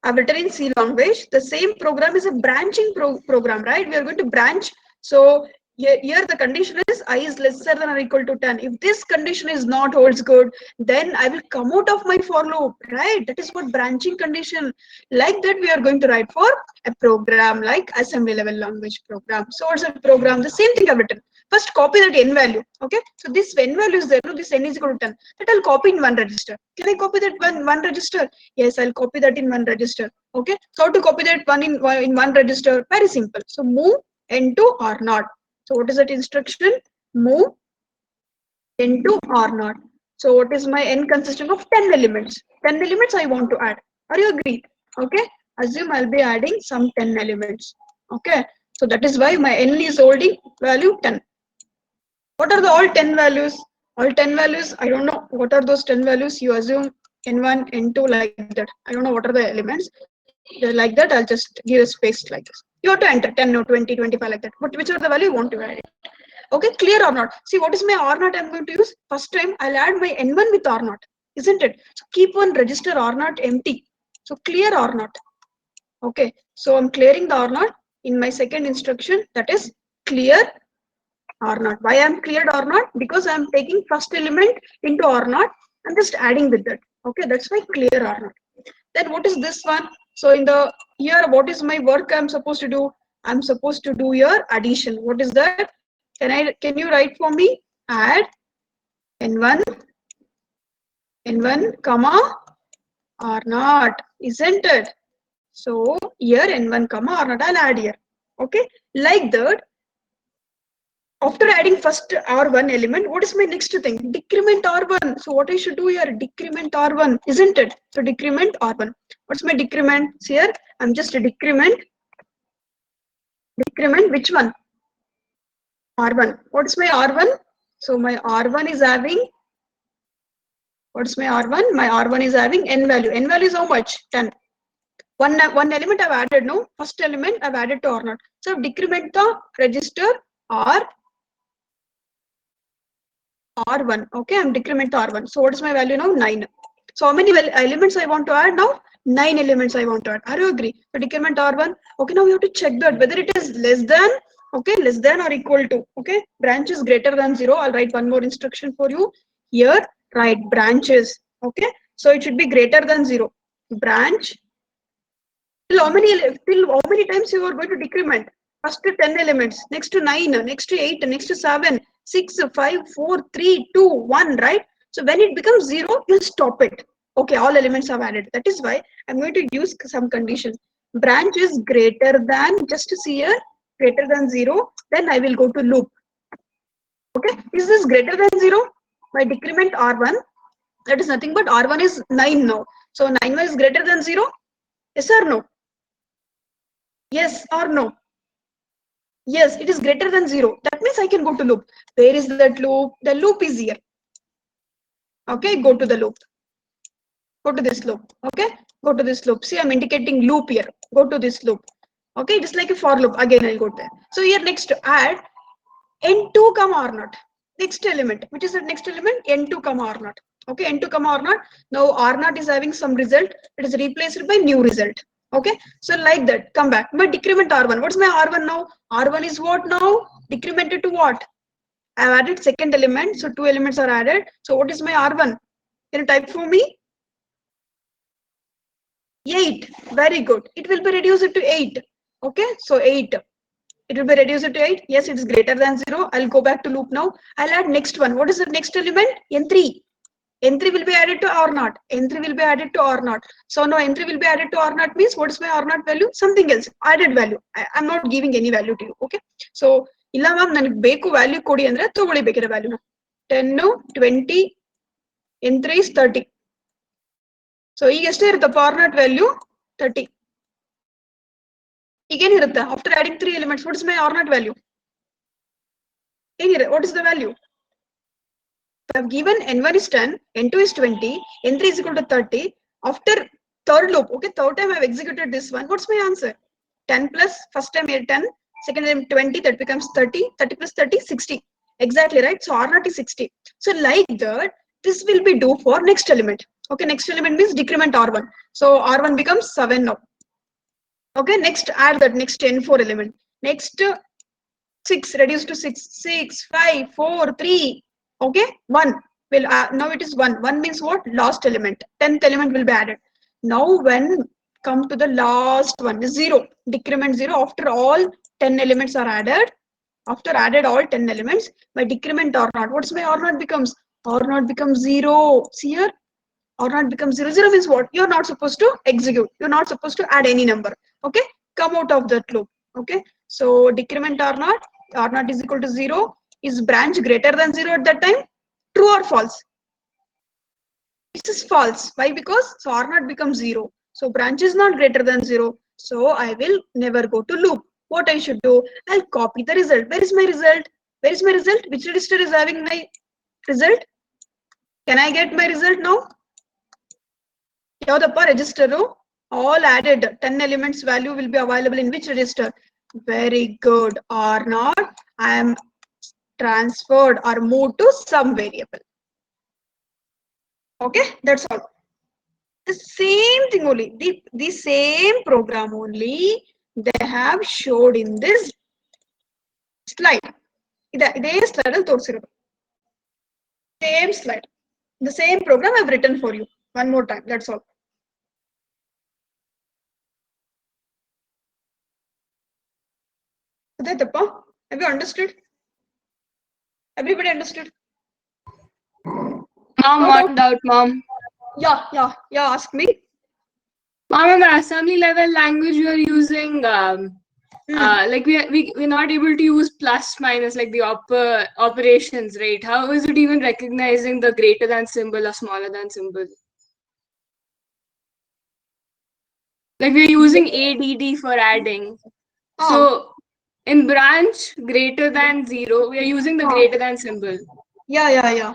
I've written in C language. The same program is a branching program, right? We are going to branch. So here the condition is I is lesser than or equal to 10. If this condition is not holds good, then I will come out of my for loop, right? That is what branching condition. Like that, we are going to write for a program like assembly level language program. So what's a program? The same thing I've written. First copy that n value. Okay, so this n value is there. No, this n is equal to 10. That I'll copy in one register. Can I copy that one register? Yes, I'll copy that in one register. Okay, so how to copy that one in one register? Very simple. So move n to R0. So what is that instruction? Move n to R0. So what is my n consisting of 10 elements? 10 elements I want to add. Are you agree? Okay, assume I'll be adding some 10 elements. Okay, so that is why my n is holding value 10. What are the all 10 values? All 10 values, I don't know. What are those 10 values? You assume n1, n2 like that. I don't know what are the elements. Like that, I'll just give a space like this. You have to enter 10 or 20, 25 like that. But which are the value you want to add it? Okay, clear or not? See, what is my R0 I'm going to use? First time, I'll add my N1 with R0. Isn't it? So keep one register R0 empty. So clear R0. Okay, so I'm clearing the R0 in my second instruction. That is clear R0. Why I'm cleared R0? Because I'm taking first element into R0. I'm just adding with that. Okay, that's why clear R0. Then what is this one? So in the here, what is my work I'm supposed to do? I'm supposed to do your addition. What is that? Can you write for me? Add n1 comma R0, isn't it? So here n1 comma R0 I'll add here. Okay, like that. After adding first R1 element, what is my next thing? Decrement R1. So what I should do here? Decrement R1, isn't it? So decrement R1. What's my decrement? So here I'm just a decrement. Decrement which one? R1. What's my R1? So my R1 is having, what's my R1? My R1 is having n value. N value is how much? 10. One element I've added, no? First element I've added to R0. So decrement the register R1. Okay, I'm decrement R1. So what is my value now? 9. So how many elements I want to add now? 9 elements I want to add. Are you agree? So decrement R1. Okay, now we have to check that whether it is less than, okay, less than or equal to. Okay, branch is greater than 0. I'll write one more instruction for you. Here, write branches. Okay, so it should be greater than 0. Branch. Till how many times you are going to decrement? First to 10 elements, next to 9, next to 8, next to 7, 6, 5, 4, 3, 2, 1, right? So when it becomes 0, you'll stop it. Okay, all elements are added. That is why I'm going to use some condition. Branch is greater than, just to see here, greater than 0, then I will go to loop. Okay, is this greater than 0? My decrement R1, that is nothing but R1 is 9 now. So 9 is greater than 0? Yes or no? Yes or no? Yes, it is greater than 0. That means I can go to loop. Where is that loop? The loop is here. Okay, go to the loop. Go to this loop. Okay, go to this loop. See, I'm indicating loop here. Go to this loop. Okay, just like a for loop. Again, I'll go there. So here next add n2 comma R0. Next element. Which is the next element? N2 comma R0. Okay, N2 comma R0. Now R0 is having some result. It is replaced by new result. Okay, so like that, come back. My decrement R1. What's my R1 now? R1 is what now? Decremented to what? I've added second element, so 2 elements are added. So what is my R1? Can you type for me? 8. Very good. It will be reduced to 8. Okay, so 8. It will be reduced to 8. Yes, it is greater than 0. I'll go back to loop now. I'll add next one. What is the next element? N3. N3 will be added to R0. N3 will be added to R0. So now N3 will be added to R0 means what is my R0 value? Something else. Added value. I'm not giving any value to you. Okay. So illa ma'am ನನಗೆ ಬೇಕು value ಕೊಡಿ ಅಂದ್ರೆ ತಗೊಳ್ಳಿ ಬೇಕಿರೋ value ನ 10 20 N3 is 30. So ಈಗ ಎಷ್ಟೇ ಇರುತ್ತಪ್ಪ R0 value 30. ಈಗ ಏನಿರುತ್ತೆ after adding 3 elements what is my R0 value? What is the value? I have given N1 is 10, N2 is 20, N3 is equal to 30. After third loop, okay, third time I have executed this one. What's my answer? 10 plus, first time here 10, second time 20, that becomes 30, 30 plus 30, 60. Exactly, right? So R0 is 60. So like that, this will be due for next element. Okay, next element means decrement R1. So R1 becomes 7 now. Okay, next add that next N4 element. Next 6 reduced to 6, 6, 5, 4, 3. Okay, 1 will now it is 1. 1 means what? Last element. 10th element will be added. Now when come to the last one, 0. Decrement 0 after all 10 elements are added. After added all 10 elements, my decrement R0. What's my R0 becomes? R0 becomes 0. See here? R0 becomes 0. 0 means what? You're not supposed to execute. You're not supposed to add any number. Okay, come out of that loop. Okay, so decrement R0. R0 is equal to 0. Is branch greater than 0 at that time? True or false? This is false. Why? Because so R0 becomes 0. So branch is not greater than 0. So I will never go to loop. What I should do? I'll copy the result. Where is my result? Where is my result? Which register is having my result? Can I get my result now? Yaudappa register. All added 10 elements value will be available in which register? Very good. R0. I am transferred or moved to some variable. Okay, that's all. The same thing only, the same program only they have showed in this slide. This slide ತೋರಿಸಿರೋದು. Same slide. The same program I've written for you. One more time, that's all. Have you understood? Everybody understood? Mom, one doubt, Mom. Yeah, ask me. Mom, in the assembly level language we are using, like we're not able to use plus minus like the operations, right? How is it even recognizing the greater than symbol or smaller than symbol? Like we're using ADD for adding. So in branch greater than 0, we are using the greater than symbol. Yeah.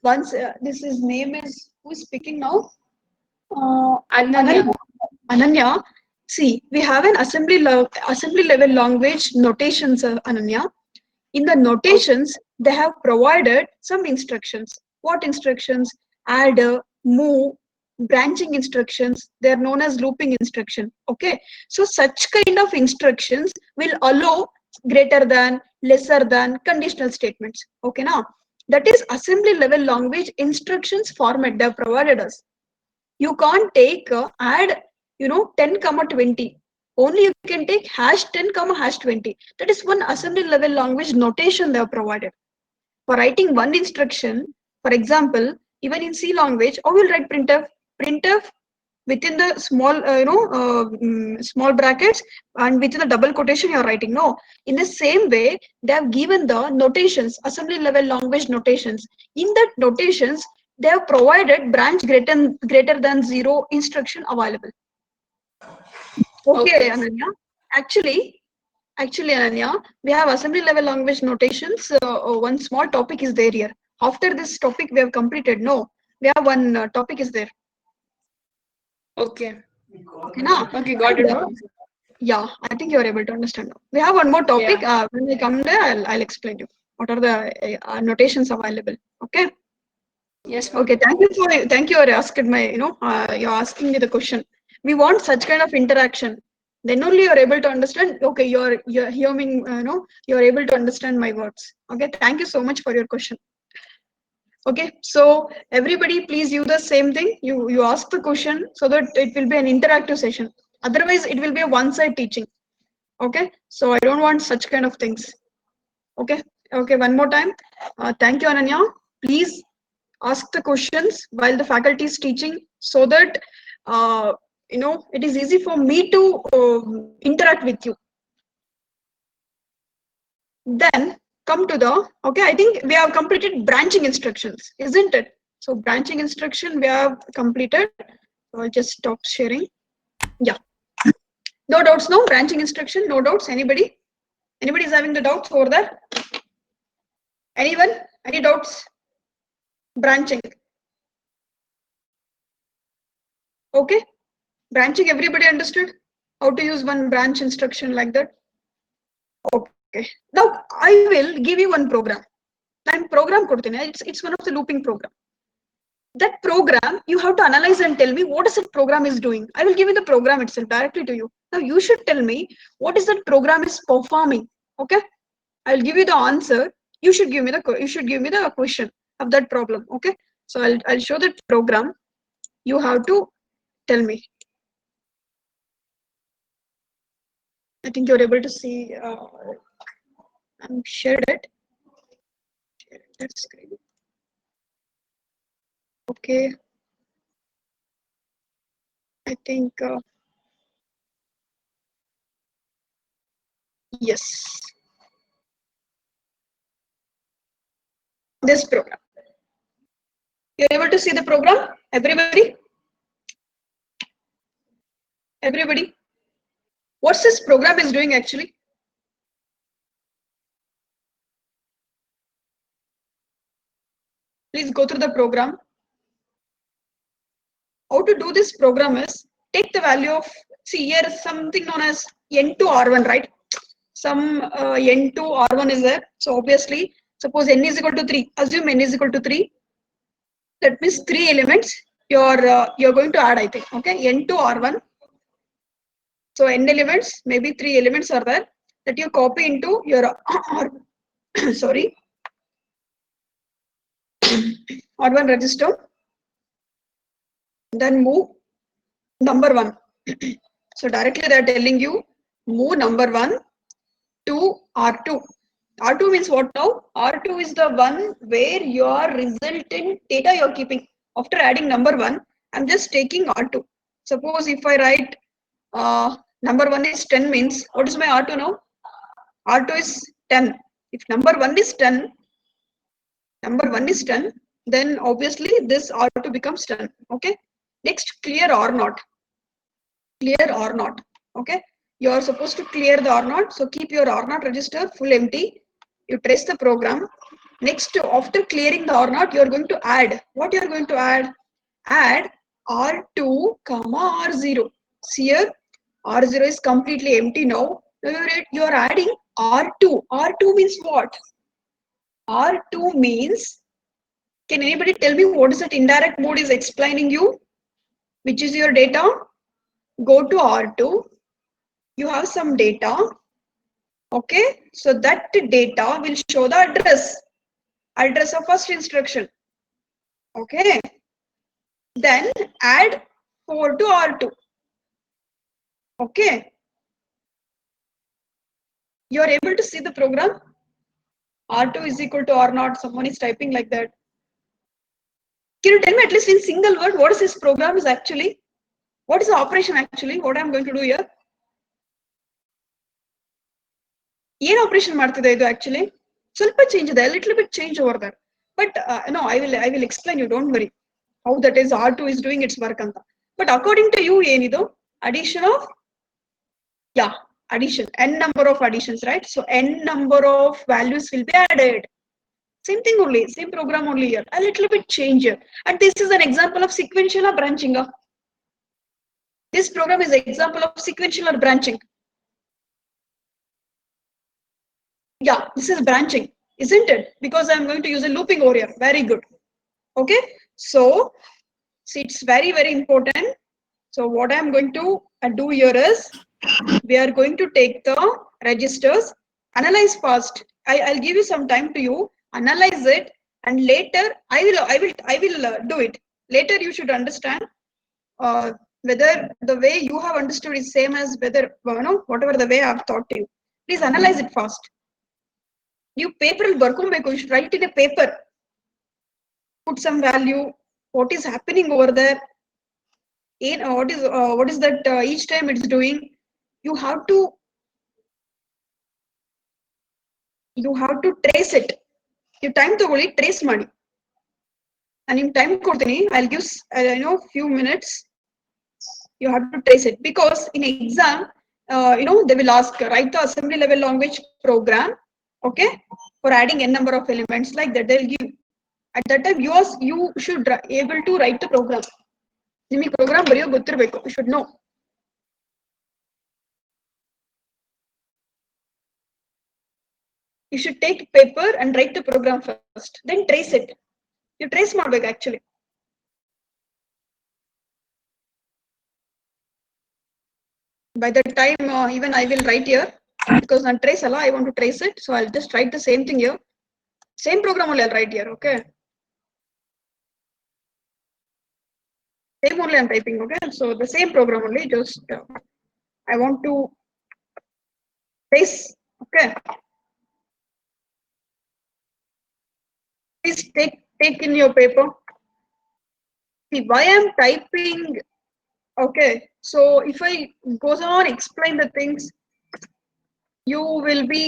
Once this is name is who is speaking now? Ananya. See, we have an assembly level language notations, Ananya. In the notations, they have provided some instructions. What instructions? Add, move, branching instructions. They are known as looping instruction. Okay, so such kind of instructions will allow greater than, lesser than conditional statements. Okay, now that is assembly level language instructions format they have provided us. You can't take add 10 comma 20. Only you can take hash 10 comma hash 20. That is one assembly level language notation they have provided for writing one instruction. For example, even in C language, how will write printf within the small small brackets and within the double quotation you are writing. No, in the same way they have given the notations, assembly level language notations. In that notations they have provided branch greater than 0 instruction available. Okay. Ananya, actually Ananya, we have assembly level language notations. One small topic is there here. After this topic we have completed. No, we have one topic is there. Okay, now okay, got it. Yeah, I think you are able to understand now. We have one more topic. When we come there, I'll explain you what are the notations available. Okay. Yes, ma'am. Okay, thank you for asking my you're asking me the question. We want such kind of interaction, then only you're able to understand. Okay, you're hearing, you're able to understand my words. Okay, thank you so much for your question. Okay, so everybody please use the same thing. You ask the question so that it will be an interactive session. Otherwise it will be a one-side teaching. Okay, so I don't want such kind of things. Okay, one more time. Thank you, Ananya. Please ask the questions while the faculty is teaching, so that it is easy for me to interact with you. Then come to the, okay, I think we have completed branching instructions, isn't it? So branching instruction we have completed. So I'll just stop sharing. Yeah. No doubts now? Branching instruction, no doubts? Anybody? Anybody is having the doubts over there? Anyone? Any doubts? Branching. Okay. Branching, everybody understood? How to use one branch instruction like that? Okay. Now I will give you one program. And program it's one of the looping program. That program you have to analyze and tell me what is that program is doing. I will give you the program itself directly to you. Now you should tell me what is that program is performing. Okay, I'll give you the answer. You should give me the question of that problem. Okay, so I'll show that program. You have to tell me. I think you're able to see. I'm shared it. Share that screen. Okay. I think yes. This program. You're able to see the program, everybody? Everybody? What's this program is doing actually? Please go through the program. How to do this program is, take the value of, see here is something known as N2 R1, right? Some N2 R1 is there. So obviously, suppose N is equal to 3. Assume N is equal to 3. That means 3 elements you're going to add, I think. Okay, N2 R1. So N elements, maybe 3 elements are there that you copy into your sorry, R1 register. Then move number 1. So directly they are telling you move number 1 to R2. R2 means what now? R2 is the one where your resultant data you're keeping. After adding number 1, I'm just taking R2. Suppose if I write number 1 is 10 means, what is my R2 now? R2 is 10. If number 1 is 10, then obviously this R2 becomes 10. Okay. Next, clear or not. Clear or not. Okay. You are supposed to clear the or not. So keep your or not register full empty. You trace the program. Next, after clearing the or not, you are going to add. What you are going to add? Add R2, R0. See here, R0 is completely empty now. You are adding R2. R2 means what? R2 means, can anybody tell me what is that indirect mode is explaining you? Which is your data? Go to R2. You have some data. Okay, so that data will show the address of first instruction. Okay, then add 4 to R2. Okay, you are able to see the program. R2 is equal to R0. Someone is typing like that. Can you tell me at least in single word what is this program is actually? What is the operation actually? What I'm going to do here? What operation ಮಾಡ್ತಿದೆ ಇದು actually? ಸ್ವಲ್ಪ change ಇದೆ, a little bit change over there. But no, I will explain you. Don't worry. How that is R2 is doing its work anta. But according to you, ಏನಿದು? Addition of, yeah, addition, n number of additions, right? So n number of values will be added. Same thing only, same program only here. A little bit change here. And this is an example of sequential or branching. This program is an example of sequential or branching. Yeah, this is branching, isn't it? Because I'm going to use a looping over here. Very good. Okay, so see, it's very, very important. So what I'm going to do here is, we are going to take the registers, analyze first. I'll give you some time to you analyze it, and later I will do it. Later you should understand whether the way you have understood is same as whether whatever the way I've taught you. Please analyze it first. You paper barkombeku, you should write in a paper. put some value, what is happening over there, in what is that each time it's doing. You have to trace it. You time ತಗೊಳ್ಳಿ trace ಮಾಡಿ. And in time ಕೊಡ್ತೀನಿ, I'll give few minutes. You have to trace it because in exam, they will ask write the assembly level language program, okay, for adding n number of elements like that. They'll give at that time you should able to write the program. ನಿಮಗೆ program ಬರೆಯೋ ಗೊತ್ತಿರಬೇಕು. You should know. You should take paper and write the program first, then trace it. You trace ಮಾಡ್ಬೇಕು actually. By that time, even I will write here because on trace Allah, I want to trace it. So I'll just write the same thing here. Same program only I'll write here, okay? Same only I'm typing, okay? So the same program only, just I want to trace, okay? Please take in your paper. See why I'm typing, okay? So if I goes on explain the things, you will be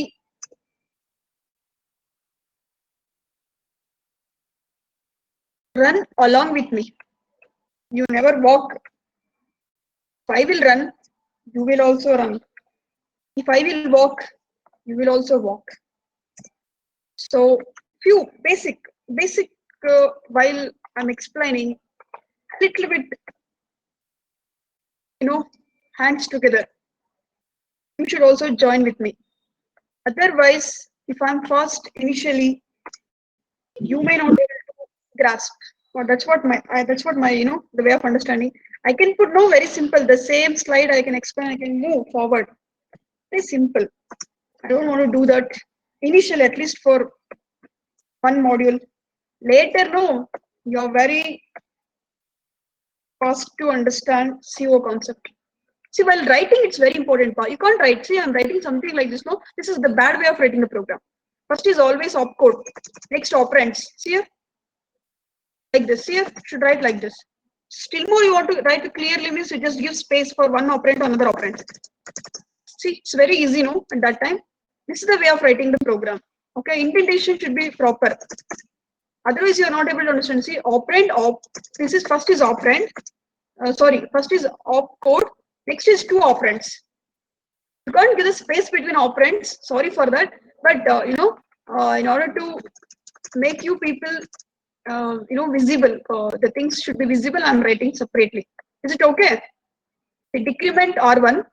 run along with me. You never walk. If I will run, you will also run. If I will walk, you will also walk. So few basic while I'm explaining, a little bit, hands together. You should also join with me. Otherwise, if I'm fast initially, you may not be able to grasp. Well, that's what my the way of understanding. I can put very simple, the same slide I can explain, I can move forward. Very simple. I don't want to do that initially, at least for one module. Later, no, you're very fast to understand CO concept. See, while writing, it's very important. You can't write. See, I'm writing something like this. No, this is the bad way of writing the program. First is always opcode. Next operands. See here, like this. See here, should write like this. Still more, you want to write clearly means you just give space for one operand to another operand. See, it's very easy, no? At that time, this is the way of writing the program. Okay, indentation should be proper. Otherwise, you are not able to understand. See, operand. This is first is operand. First is opcode. Next is two operands. You can't give a space between operands. Sorry for that, but in order to make you people, visible, the things should be visible. I'm writing separately. Is it okay? The decrement R1.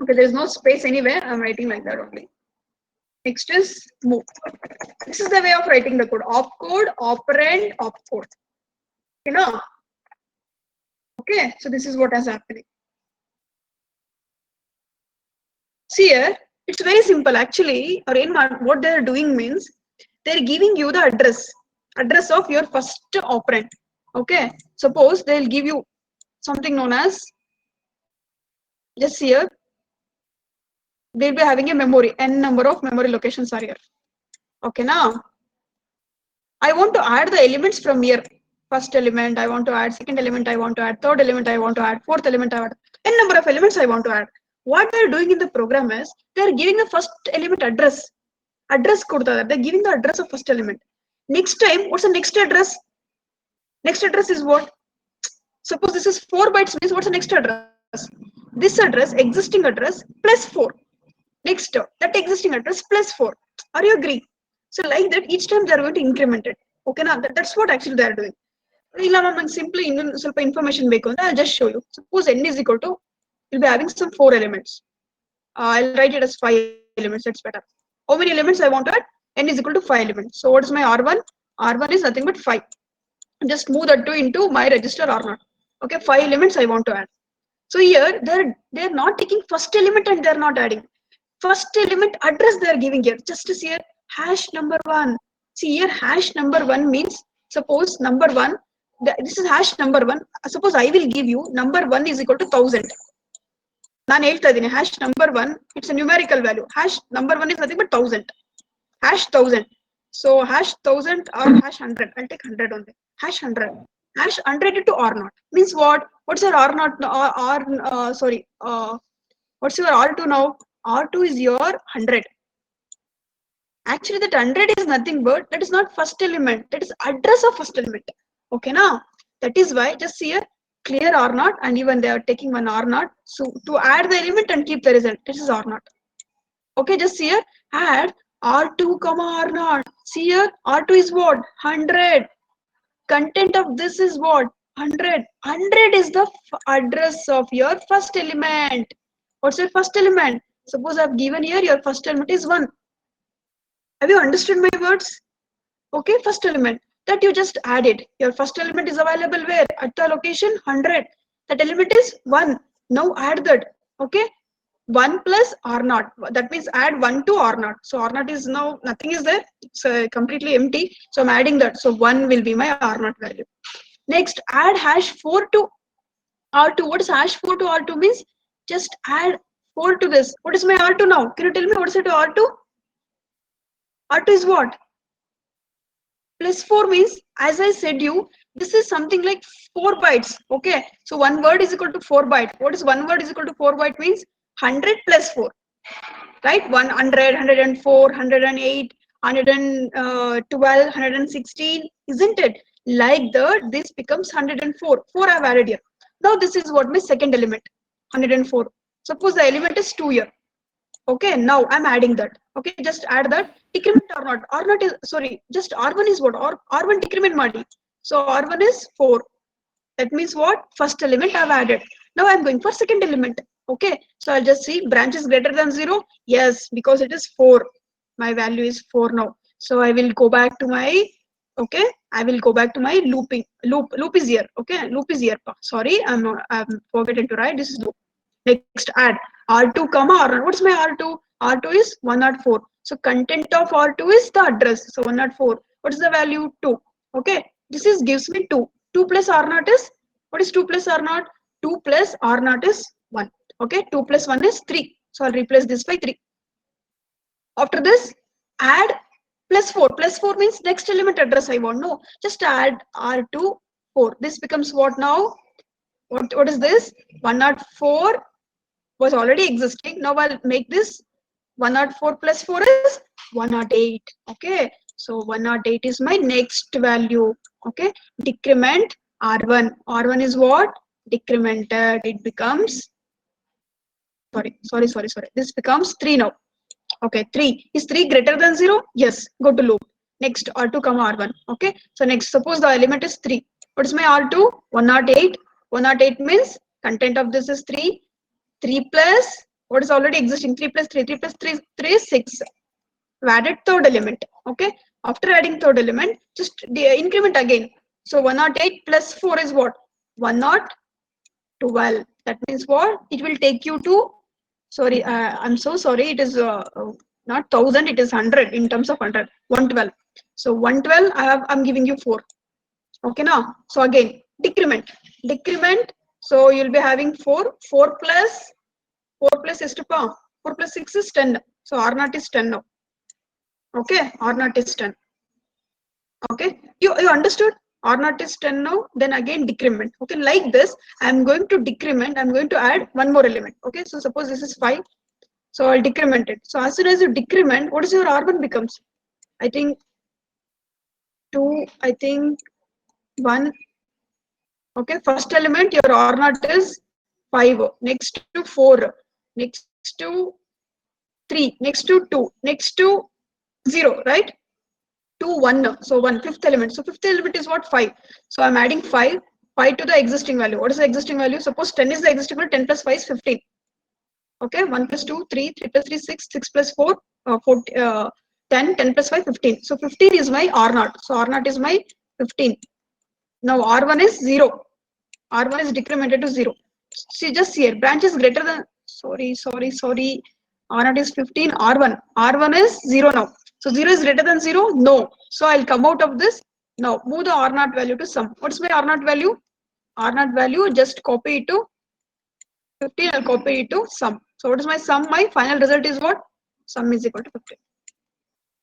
Okay, there is no space anywhere. I'm writing like that only. Next is move. This is the way of writing the code. Opcode, operand, opcode. Okay, so this is what is happening. See here, it's very simple actually. Or what they're doing means they're giving you the address of your first operand. Okay, suppose they'll give you something known as, just here, they'll be having a memory, n number of memory locations are here. Okay, now I want to add the elements from here. First element I want to add, second element I want to add, third element I want to add, fourth element I want to add, n number of elements I want to add. What they're doing in the program is they're giving the first element address. They're giving the address of first element. Next time, what's the next address? Next address is what? Suppose this is 4 bytes means what's the next address? This address, existing address plus 4. Next, that existing address plus 4. Are you agree? So like that, each time they're going to increment it. Okay, now that's what actually they're doing. Simply information I'll just show you. Suppose n is equal to, you'll be having some 4 elements. I'll write it as 5 elements. That's better. How many elements I want to add? N is equal to 5 elements. So what is my R1? R1 is nothing but 5. Just move that 2 into my register R0. Okay, 5 elements I want to add. So here they're not taking first element and they're not adding. First element address they're giving here. Just as here hash number 1. See here hash number 1 means, suppose number 1. This is hash number 1. Suppose I will give you number 1 is equal to 1000. Hash number 1, it's a numerical value. Hash number 1 is nothing but 1000. Hash 1000. So hash 1000 or hash 100. I'll take 100 only. hash 100. Hash 100 into R naught means what? What's your R naught? Sorry. What's your R2 now? R2 is your 100. Actually, that 100 is nothing but that is not first element. That is address of first element. Okay, now that is why just see here clear R naught, and even they are taking one R naught. So to add the element and keep the result, this is R naught. Okay, just see here add R2 comma R naught. See here R2 is what? 100. Content of this is what? 100. 100 is the address of your first element. What's your first element? Suppose I've given here your first element is 1. Have you understood my words? Okay, first element that you just added. Your first element is available where? At the location 100. That element is 1. Now add that. Okay, 1 plus R naught. That means add 1 to R naught. So R naught is now nothing is there. It's completely empty. So I'm adding that. So 1 will be my R naught value. Next, add hash 4 to R2. What is hash 4 to R2 means? Just add 4 to this. What is my R2 now? Can you tell me what is it to R2? R2 is what? Plus 4 means, as I said you, this is something like 4 bytes. Okay, so one word is equal to 4 byte. What is one word is equal to 4 byte means? 100 plus 4, right? 100, 104, 108, 112, 116, isn't it? Like that, this becomes 104. 4 I've added here. Now this is what my second element, 104. Suppose the element is 2 here. Okay, now I'm adding that. Okay, just add that. Decrement or not? R not is sorry, just R1 is what? Or R1 decrement madi. So R1 is 4. That means what? First element I've added. Now I'm going for second element. Okay, so I'll just see branch is greater than 0. Yes, because it is 4. My value is 4 now. So I will go back to my I will go back to my looping. Loop is here. Okay, loop is here. Sorry, I'm forgetting to write. This is loop. Next, add R2 comma R1. What's my R2? R2 is 104. So content of R2 is the address. So 104. What is the value? 2. Okay, this is gives me 2. 2 plus R0 is, what is 2 plus R0? 2 plus R0 is 1. Okay, 2 plus 1 is 3. So I'll replace this by 3. After this, add plus 4. Plus 4 means next element address I want. No, just add R2 4. This becomes what now? What is this? 104 was already existing. Now I'll make this 104 plus 4 is 108. Okay, so 108 is my next value. Okay, decrement R1. R1 is what? Decremented. It becomes sorry. This becomes 3 now. Okay, 3. Is 3 greater than 0? Yes, go to loop. Next, R2 comma R1. Okay, so next, suppose the element is 3. What is my R2? 108. 108 means content of this is 3. 3 plus what is already existing? 3 plus 3. 3 plus 3, 3 is 6. We added third element. Okay, after adding third element, just increment again. So 108 plus 4 is what? 112. That means what? It will take you to, sorry, I'm so sorry, it is not 1000, it is 100 in terms of 100. 112. So 112 I'm giving you 4. Okay, now so again decrement. So you'll be having 4 plus is to 4 plus 6 is 10. So R0 is 10 now. Okay, R0 is 10. Okay, you understood? R0 is 10 now. Then again decrement. Okay, like this I'm going to decrement. I'm going to add one more element. Okay, so suppose this is 5. So I'll decrement it. So as soon as you decrement, what is your R1 becomes? I think 2. I think 1. Okay, first element your R0 is 5. Next to 4. Next to 3. Next to 2. Next to 0. Right? 2, 1. So 1. Fifth element. So fifth element is what? 5. So I'm adding 5. 5 to the existing value. What is the existing value? Suppose 10 is the existing value. 10 plus 5 is 15. Okay, 1 plus 2, 3, 3 plus 3, 6, 6 plus 4, 10, 10 plus 5, 15. So 15 is my R0. So R0 is my 15. Now R1 is 0. R1 is decremented to 0. See, just here, branch is greater than, sorry. R0 is 15, R1 is 0 now. So 0 is greater than 0? No. So I'll come out of this. Now move the R0 value to sum. What's my R0 value? R0 value, just copy it to 15, I'll copy it to sum. So what is my sum? My final result is what? Sum is equal to 15.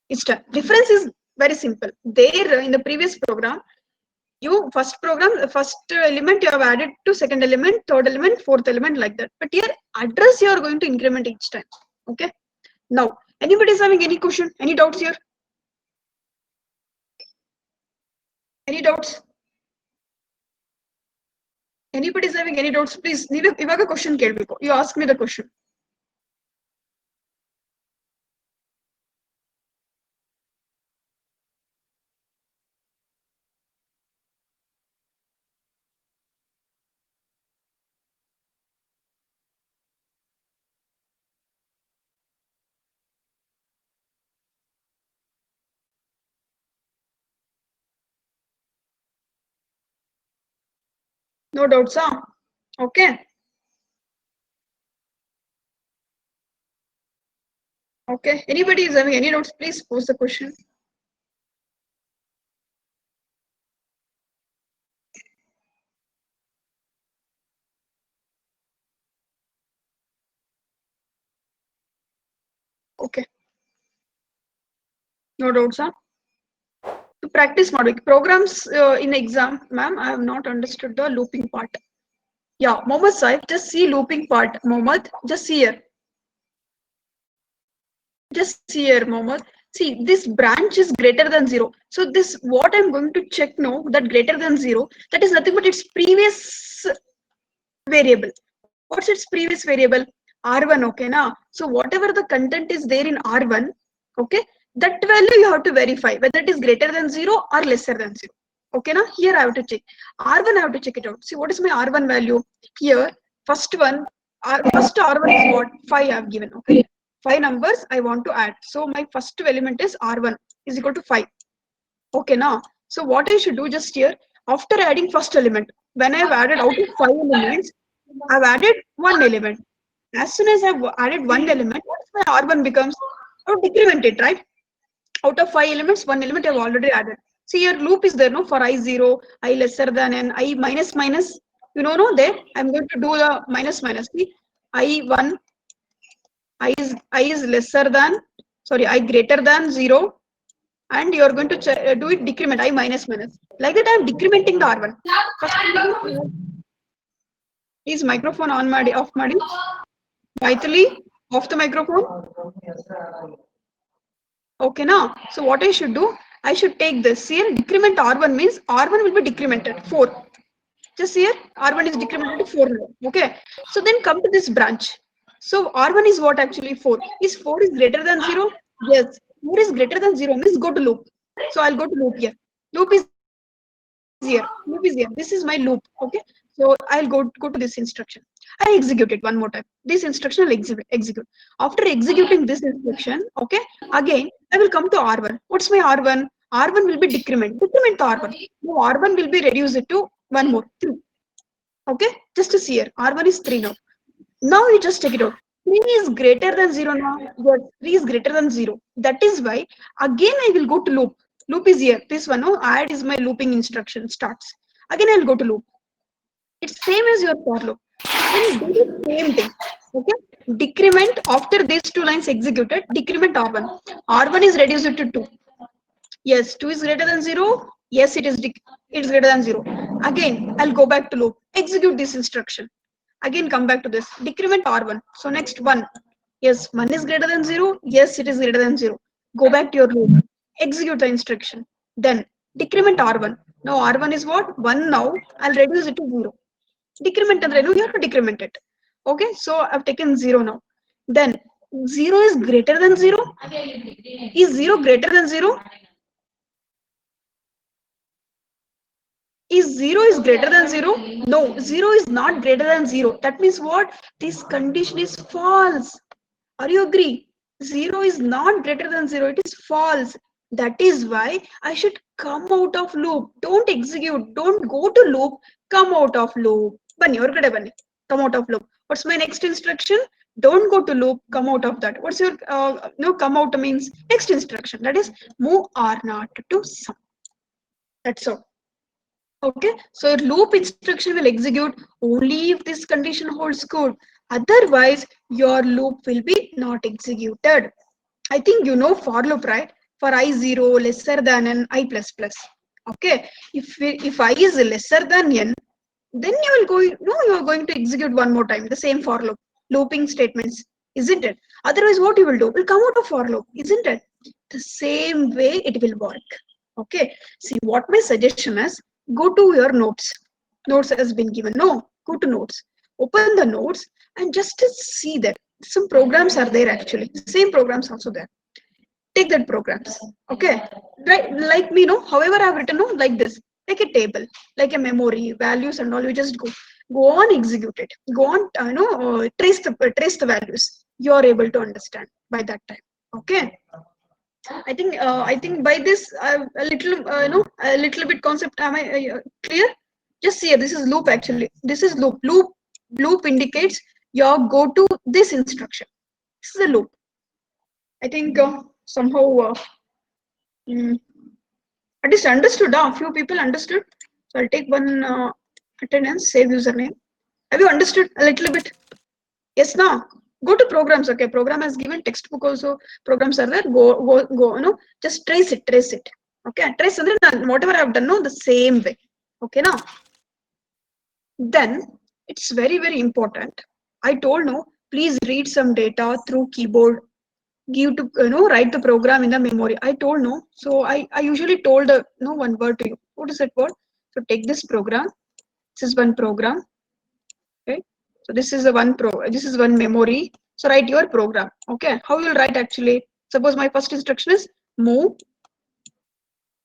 It's done. Difference is very simple. There in the previous program, You first program, the first element you have added to second element, third element, fourth element, like that. But here address you are going to increment each time. Okay. Now, anybody is having any question? Any doubts here? Any doubts? Anybody is having any doubts? Please, ಇವಾಗ question ಕೇಳಬೇಕು. You ask me the question. No doubts, huh? Okay. Okay. Anybody is having any doubts? Please pose the question. Okay. No doubts, huh? To practice ಮಾಡಬೇಕು. Programs in exam, ma'am, I have not understood the looping part. Yeah, Mohammed Saif, just see looping part. Mohammed, just see here. Just see here, Mohammed. See, this branch is greater than 0. So this, what I'm going to check now, that greater than 0, that is nothing but its previous variable. What's its previous variable? R1, okay, na? So whatever the content is there in R1, okay, that value you have to verify whether it is greater than 0 or lesser than 0. Okay, na? Here I have to check. R1, I have to check it out. See, what is my R1 value? Here, first one, first R1 is what? 5 I have given, okay? 5 numbers I want to add. So my first element is R1 is equal to 5. Okay, now, so what I should do just here, after adding first element, when I've added out of 5 elements, I've added one element. As soon as I've added one element, what's my R1 becomes? I would decrement it, right? Out of 5 elements, one element I've already added. See, your loop is there, no? For I0, I lesser than, and I minus minus. You know, no, there. I'm going to do the minus minus. See, I1, I is lesser than, sorry, I greater than 0, and you're going to do it decrement, I minus minus. Like that, I'm decrementing the R1. First, please microphone on ಮಾಡಿ off ಮಾಡಿ. Maithili, off the microphone. Okay, now, so what I should do, I should take this here, decrement R1 means R1 will be decremented, 4. Just here, R1 is decremented to 4 now. Okay, so then come to this branch. So R1 is what actually 4. Is 4 is greater than 0? Yes, 4 is greater than 0 means go to loop. So I'll go to loop here. Loop is here. Loop is here. This is my loop. Okay. So I'll go to this instruction. I execute it one more time. This instruction will execute. After executing this instruction, okay, again I will come to R1. What's my R1? R1 will be decrement. Decrement to R1. Now R1 will be reduced to one more 3. Okay, just to see here. R1 is 3 now. Now you just take it out. 3 is greater than 0 now. Yes, 3 is greater than 0. That is why again I will go to loop. Loop is here. This one, no, add is my looping instruction starts. Again I'll go to loop. It's same as your for loop. Then do the same thing. Okay. Decrement after these two lines executed. Decrement R1. R1 is reduced to 2. Yes, 2 is greater than 0. Yes, it is greater than 0. Again, I'll go back to loop. Execute this instruction. Again, come back to this. Decrement R1. So next 1. Yes, 1 is greater than 0. Yes, it is greater than 0. Go back to your loop. Execute the instruction. Then decrement R1. Now R1 is what? 1 now. I'll reduce it to 0. Decrement and you have to decrement it. Okay, so I've taken 0 now. Then 0 is greater than 0. Is 0 greater than 0? Is 0 is greater than 0? No, 0 is not greater than 0. That means what? This condition is false. Are you agree? 0 is not greater than 0. It is false. That is why I should come out of loop. Don't execute. Don't go to loop. Come out of loop. Bunny, ಹೊರಗಡೆ ಬನ್ನಿ. Come out of loop. What's my next instruction? Don't go to loop. Come out of that. What's your no? Come out means next instruction. That is move R0 to sum. That's all. Okay, so your loop instruction will execute only if this condition holds good. Otherwise, your loop will be not executed. I think you know for loop, right? For I0 lesser than and I plus plus. Okay, if I is lesser than n, then you will go, you are going to execute one more time the same for loop, looping statements, isn't it? Otherwise, what you will do? Will come out of for loop, isn't it? The same way it will work. Okay, see what my suggestion is: go to your notes. Notes has been given. No, go to notes. Open the notes and just to see that some programs are there actually. Same programs also there. Take that programs. Okay, right? Like me, no. However, I have written no like this, like a table, like a memory, values, and all. You just go on, execute it. Go on, trace the values. You are able to understand by that time. Okay. I think by this a little a little bit concept. Am I clear? Just see, this is loop actually. This is loop. Loop indicates your go to this instruction. This is a loop. I think somehow mm, at least understood. A few people understood. So I'll take one attendance. Save username. Have you understood a little bit? Yes, now go to programs. Okay, program has given textbook also. Programs are there. Go. Just trace it. Okay, trace and then whatever I've done, no, the same way. Okay, now then it's very important. I told no, please read some data through keyboard. Give to write the program in the memory. I told no, so I usually told one word to you. What is that word? So take this program. This is one program. Okay, so this is the one this is one memory. So write your program. Okay, how you will write actually? Suppose my first instruction is move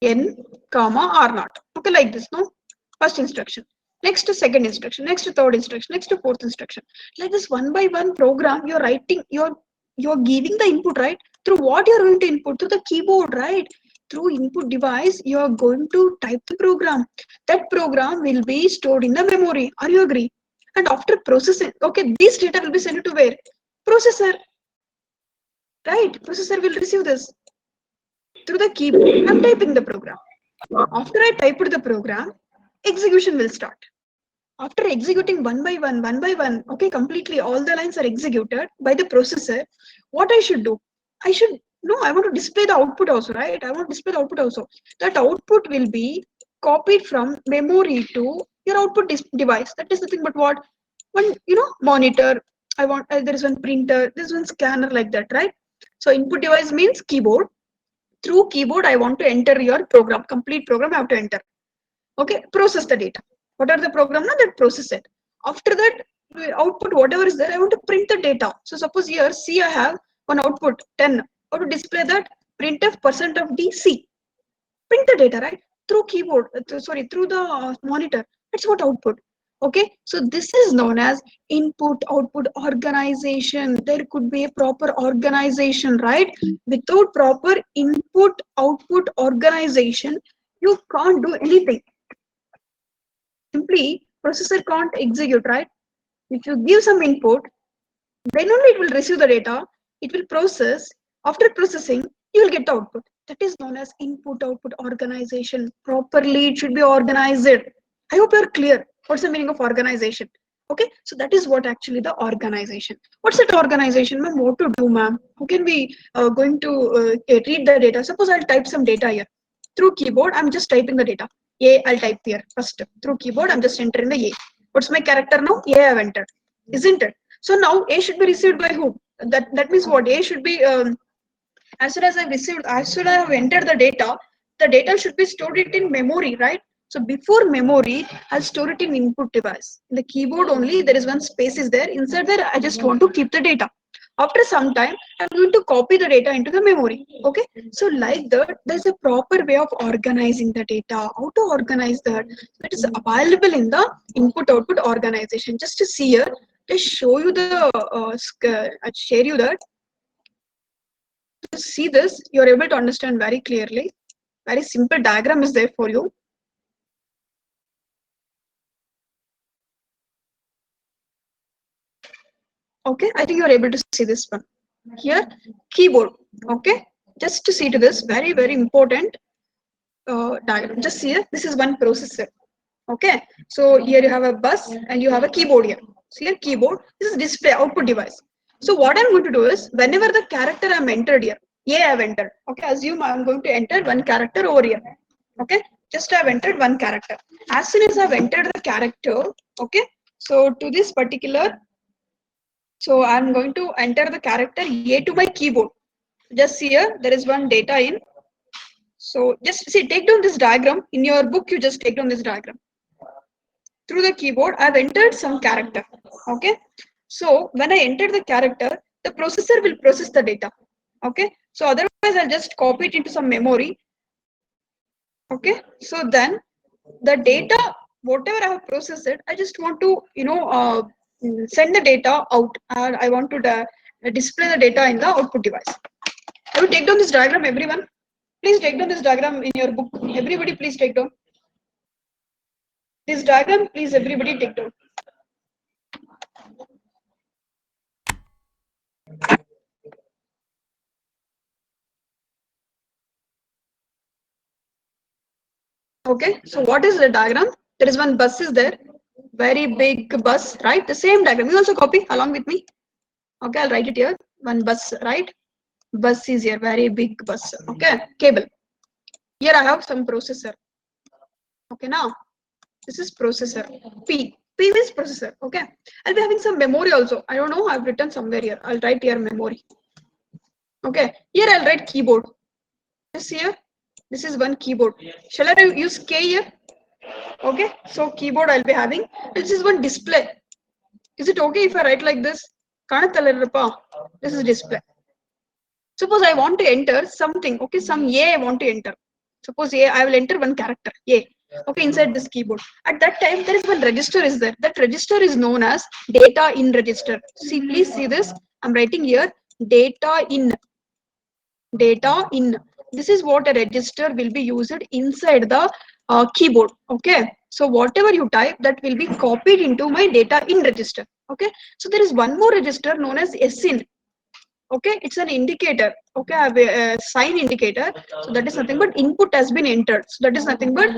n comma r naught. Okay, like this. No, first instruction. Next to second instruction. Next to third instruction. Next to fourth instruction. Like this one by one program. You're writing. You're giving the input, right? Through what you're going to input? Through the keyboard, right? Through input device, you are going to type the program. That program will be stored in the memory. Are you agree? And after processing, okay, this data will be sent to where? Processor, right? Processor will receive this through the keyboard. I'm typing the program. After I typed the program, execution will start. After executing one by one, okay, completely all the lines are executed by the processor. What I should do? I should no, I want to display the output also, right? I want to display the output also. That output will be copied from memory to your output device. That is nothing but what? One, monitor. I want there is one printer, there is one scanner like that, right? So input device means keyboard. Through keyboard, I want to enter your program, complete program. I have to enter. Okay, process the data. What are the program now? That process it. After that, output whatever is there, I want to print the data. So suppose here C I have one output 10. How to display that? Printf percent of D C. Print the data, right? Through keyboard, through the monitor. That's what output. Okay, so this is known as input output organization. There could be a proper organization, right? Without proper input output organization, you can't do anything. Simply processor can't execute, right? If you give some input, then only it will receive the data, it will process. After processing, you will get the output. That is known as input output organization. Properly it should be organized. I hope you're clear what's the meaning of organization. Okay, so that is what actually the organization. What's that organization, ma'am? What to do, ma'am? How can we going to read the data? Suppose I'll type some data here through keyboard. I'm just typing the data. I'll type here first through keyboard. I'm just entering the A. What's my character now? I've entered, isn't it? So now A should be received by whom? That means what? A should be as soon as as soon as I have entered the data should be stored it in memory, right? So before memory, I'll store it in input device. In the keyboard only, there is one space is there. Inside there, I just want to keep the data. After some time, I'm going to copy the data into the memory. Okay. So like that, there's a proper way of organizing the data. How to organize that? That is available in the input output organization. Just to see here, just show you the I'll share you that. To see this, you're able to understand very clearly. Very simple diagram is there for you. Okay, I think you're able to see this one. Here, keyboard. Okay, just to see to this, very important diagram. Just see here, this is one processor. Okay, so here you have a bus and you have a keyboard here. So here keyboard, this is display output device. So what I'm going to do is, whenever the character I'm entered here, I've entered. Okay, assume I'm going to enter one character over here. Okay, just I've entered one character. As soon as I've entered the character, okay, so to this particular, so I'm going to enter the character A to my keyboard. Just here, there is one data in. So just see, take down this diagram. In your book, you just take down this diagram. Through the keyboard, I've entered some character. Okay. So when I enter the character, the processor will process the data. Okay. So otherwise, I'll just copy it into some memory. Okay. So then the data, whatever I have processed it, I just want to, send the data out. And I want to display the data in the output device. I will take down this diagram, everyone. Please take down this diagram in your book. Everybody, please take down. This diagram, please everybody take down. Okay, so what is the diagram? There is one bus is there, very big bus, right? The same diagram. You also copy along with me. Okay, I'll write it here. One bus, right? Bus is here, very big bus. Okay, cable. Here I have some processor. Okay, now this is processor. P is processor. Okay, I'll be having some memory also. I don't know. I've written somewhere here. I'll write here memory. Okay, here I'll write keyboard. This here, this is one keyboard. Shall I use K here? Okay, so keyboard I'll be having. This is one display. Is it okay if I write like this? This is display. Suppose I want to enter something. Okay, some A I want to enter. Suppose A, I will enter one character A. Okay, inside this keyboard. At that time, there is one register is there. That register is known as data in register. See, please see this. I'm writing here data in. Data in. This is what a register will be used inside the keyboard. Okay, so whatever you type, that will be copied into my data in register. Okay, so there is one more register known as SIN. Okay, it's an indicator. Okay, I have a sign indicator. So that is nothing but input has been entered. So that is nothing but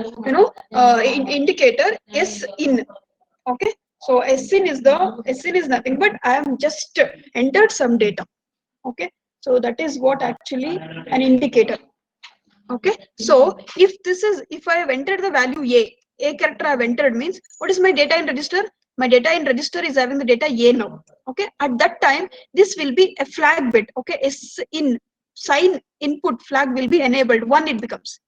indicator SIN. Okay, so SIN is nothing but I am just entered some data. Okay, so that is what actually an indicator. Okay, so if I have entered the value A character I have entered means what is my data in register? My data in register is having the data A now. Okay, at that time this will be a flag bit. Okay, S in sign input flag will be enabled. One it becomes.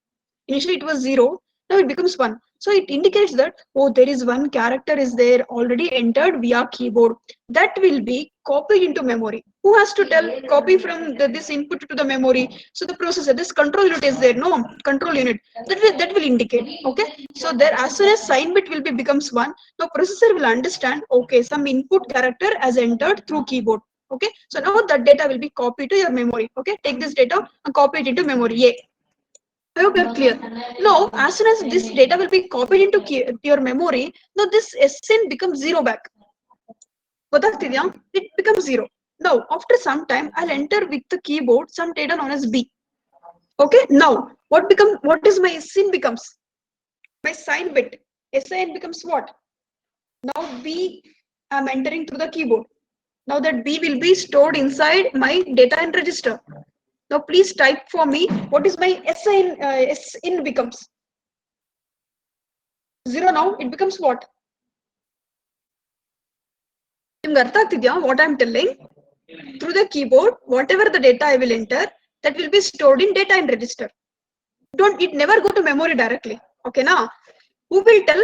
Initially it was 0, now it becomes 1. So it indicates that, oh, there is one character is there already entered via keyboard. That will be copied into memory. Who has to tell copy from this input to the memory? So the processor, this control unit is there, no? Control unit. That will indicate, okay? So there, as soon as sign bit will be becomes 1, now processor will understand, okay, some input character has entered through keyboard. Okay, so now that data will be copied to your memory. Okay, take this data and copy it into memory A. I hope you're clear. Now, as soon as this data will be copied into your memory, now this SN becomes 0 back. It becomes 0. Now, after some time, I'll enter with the keyboard some data known as B. Okay, now what is my SN becomes? My sign bit. SIN becomes what? Now B I'm entering through the keyboard. Now that B will be stored inside my data and register. Now please type for me what is my SIN becomes 0 now it becomes what? What I'm telling through the keyboard whatever the data I will enter that will be stored in data and register. It never go to memory directly. Okay now who will tell?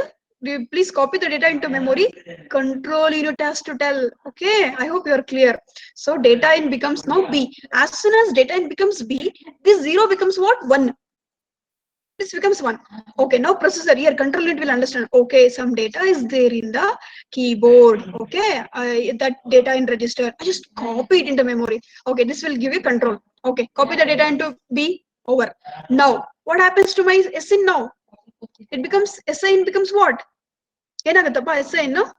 Please copy the data into memory. Control unit has to tell. Okay, I hope you are clear. So data in becomes now B. As soon as data in becomes B, this 0 becomes what? 1. This becomes 1. Okay, now processor here control unit will understand. Okay, some data is there in the keyboard. Okay, that data in register. I just copy it into memory. Okay, this will give you control. Okay, copy the data into B. Over. Now, what happens to my SIN now? It becomes SIN becomes what? SIN, no?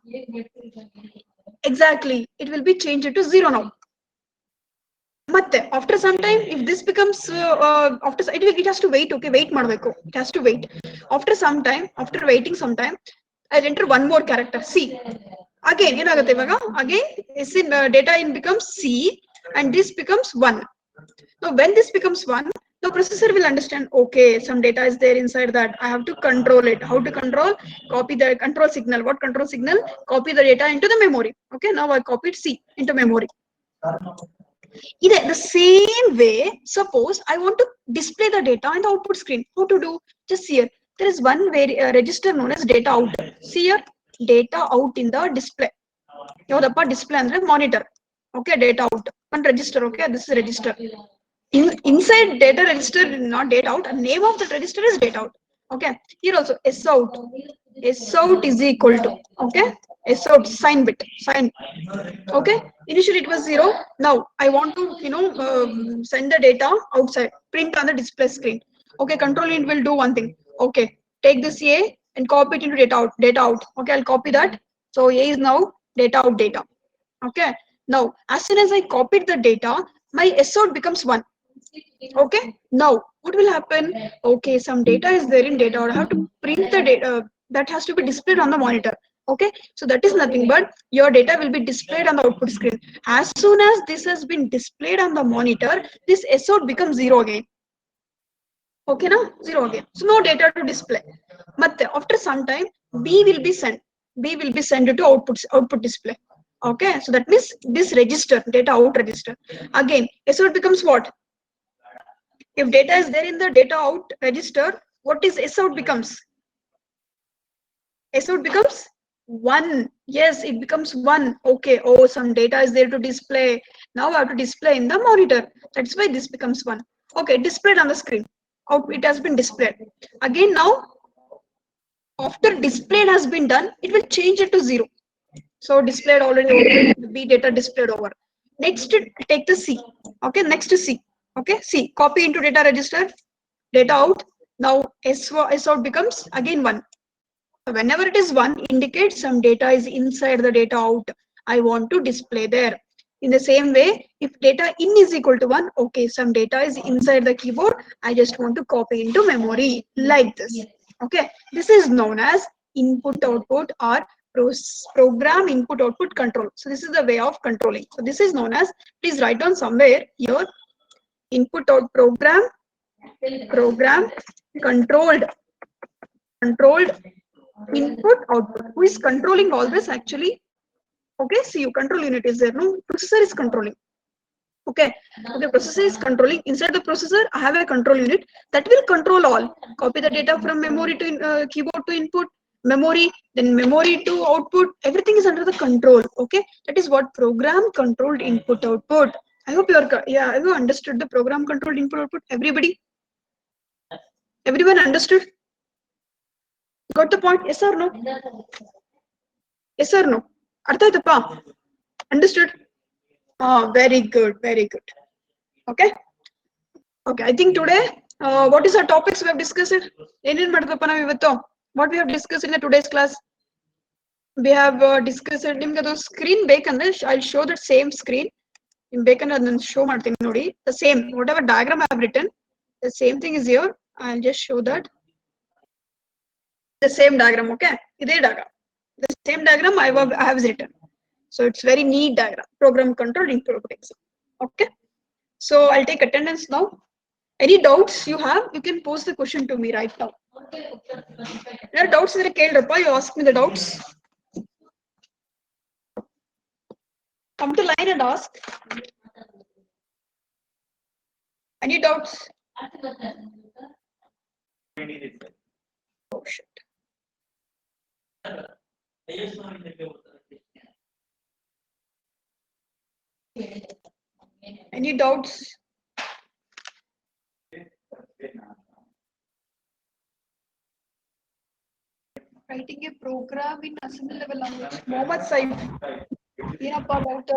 Exactly. It will be changed to 0 now. After some time, if this becomes it has to wait. Okay, wait madbeku. It has to wait. After some time, after waiting some time, I'll enter one more character C. Again, again SIN data in becomes C, and this becomes 1. Now when this becomes 1, Now processor will understand, okay, some data is there inside that. I have to control it. How to control? Copy the control signal. What control signal? Copy the data into the memory. Okay, now I copied C into memory. The same way, suppose I want to display the data on the output screen. How to do? Just here. There is one register known as data out. See here, data out in the display. Yaudappa display andre monitor. Okay, data out. One register. Okay, this is register. Inside data register, not data out. Name of the register is data out. Okay. Here also S out. S out is equal to, okay, S out sign bit sign. Okay. Initially it was 0. Now I want to send the data outside, print on the display screen. Okay. Control unit will do one thing. Okay. Take this A and copy it into data out. Data out. Okay. I'll copy that. So A is now data out data. Okay. Now as soon as I copied the data, my S out becomes 1. Okay. Now what will happen? Okay, some data is there in data out. I have to print the data that has to be displayed on the monitor. Okay, so that is nothing but your data will be displayed on the output screen. As soon as this has been displayed on the monitor, this S out becomes 0 again. Okay, now 0 again. So no data to display. But after some time, B will be sent. B will be sent to output display. Okay, so that means this register, data out register. Again, S out becomes what? If data is there in the data out register, what is S out becomes? S out becomes 1. Yes, it becomes 1. Okay, oh, some data is there to display. Now I have to display in the monitor. That's why this becomes 1. Okay, displayed on the screen. Out, it has been displayed. Again now, after displayed has been done, it will change it to 0. So displayed already over, the B data displayed over. Next, take the C. Okay, next to C. Okay, C. Copy into data register, data out. Now S out becomes again 1. Whenever it is 1, indicates some data is inside the data out. I want to display there. In the same way, if data in is equal to 1, okay, some data is inside the keyboard. I just want to copy into memory like this. Okay, this is known as input output or program input output control. So this is the way of controlling. So this is known as, please write down somewhere your input out program controlled input output. Who is controlling all this actually? Okay, CU control unit is there. No, processor is controlling. Okay, processor is controlling. Inside the processor, I have a control unit that will control all. Copy the data from memory to keyboard to input, memory, then memory to output. Everything is under the control. Okay, that is what program controlled input output. I hope you are have you understood the program controlled input output? Everyone understood? Got the point? Yes or no? Yes or no? Artha aitappa? Understood? Oh, very good, very good. Okay. Okay, I think today, what is our topics we have discussed? What we have discussed in the today's class? We have discussed the screen bekandre. I'll show that same screen. In bekandre show martini nodi. The same, whatever diagram I have written, the same thing is here. I'll just show that. The same diagram, okay? The same diagram I have written. So it's very neat diagram. Program controlled input exam. Okay. So I'll take attendance now. Any doubts you have, you can pose the question to me right now. There are doubts in the Kelrappa, you ask me the doubts. Come to line and ask. Any doubts? Oh shit. Any doubts? Writing a program in assembly level language. Mohammed Saif. About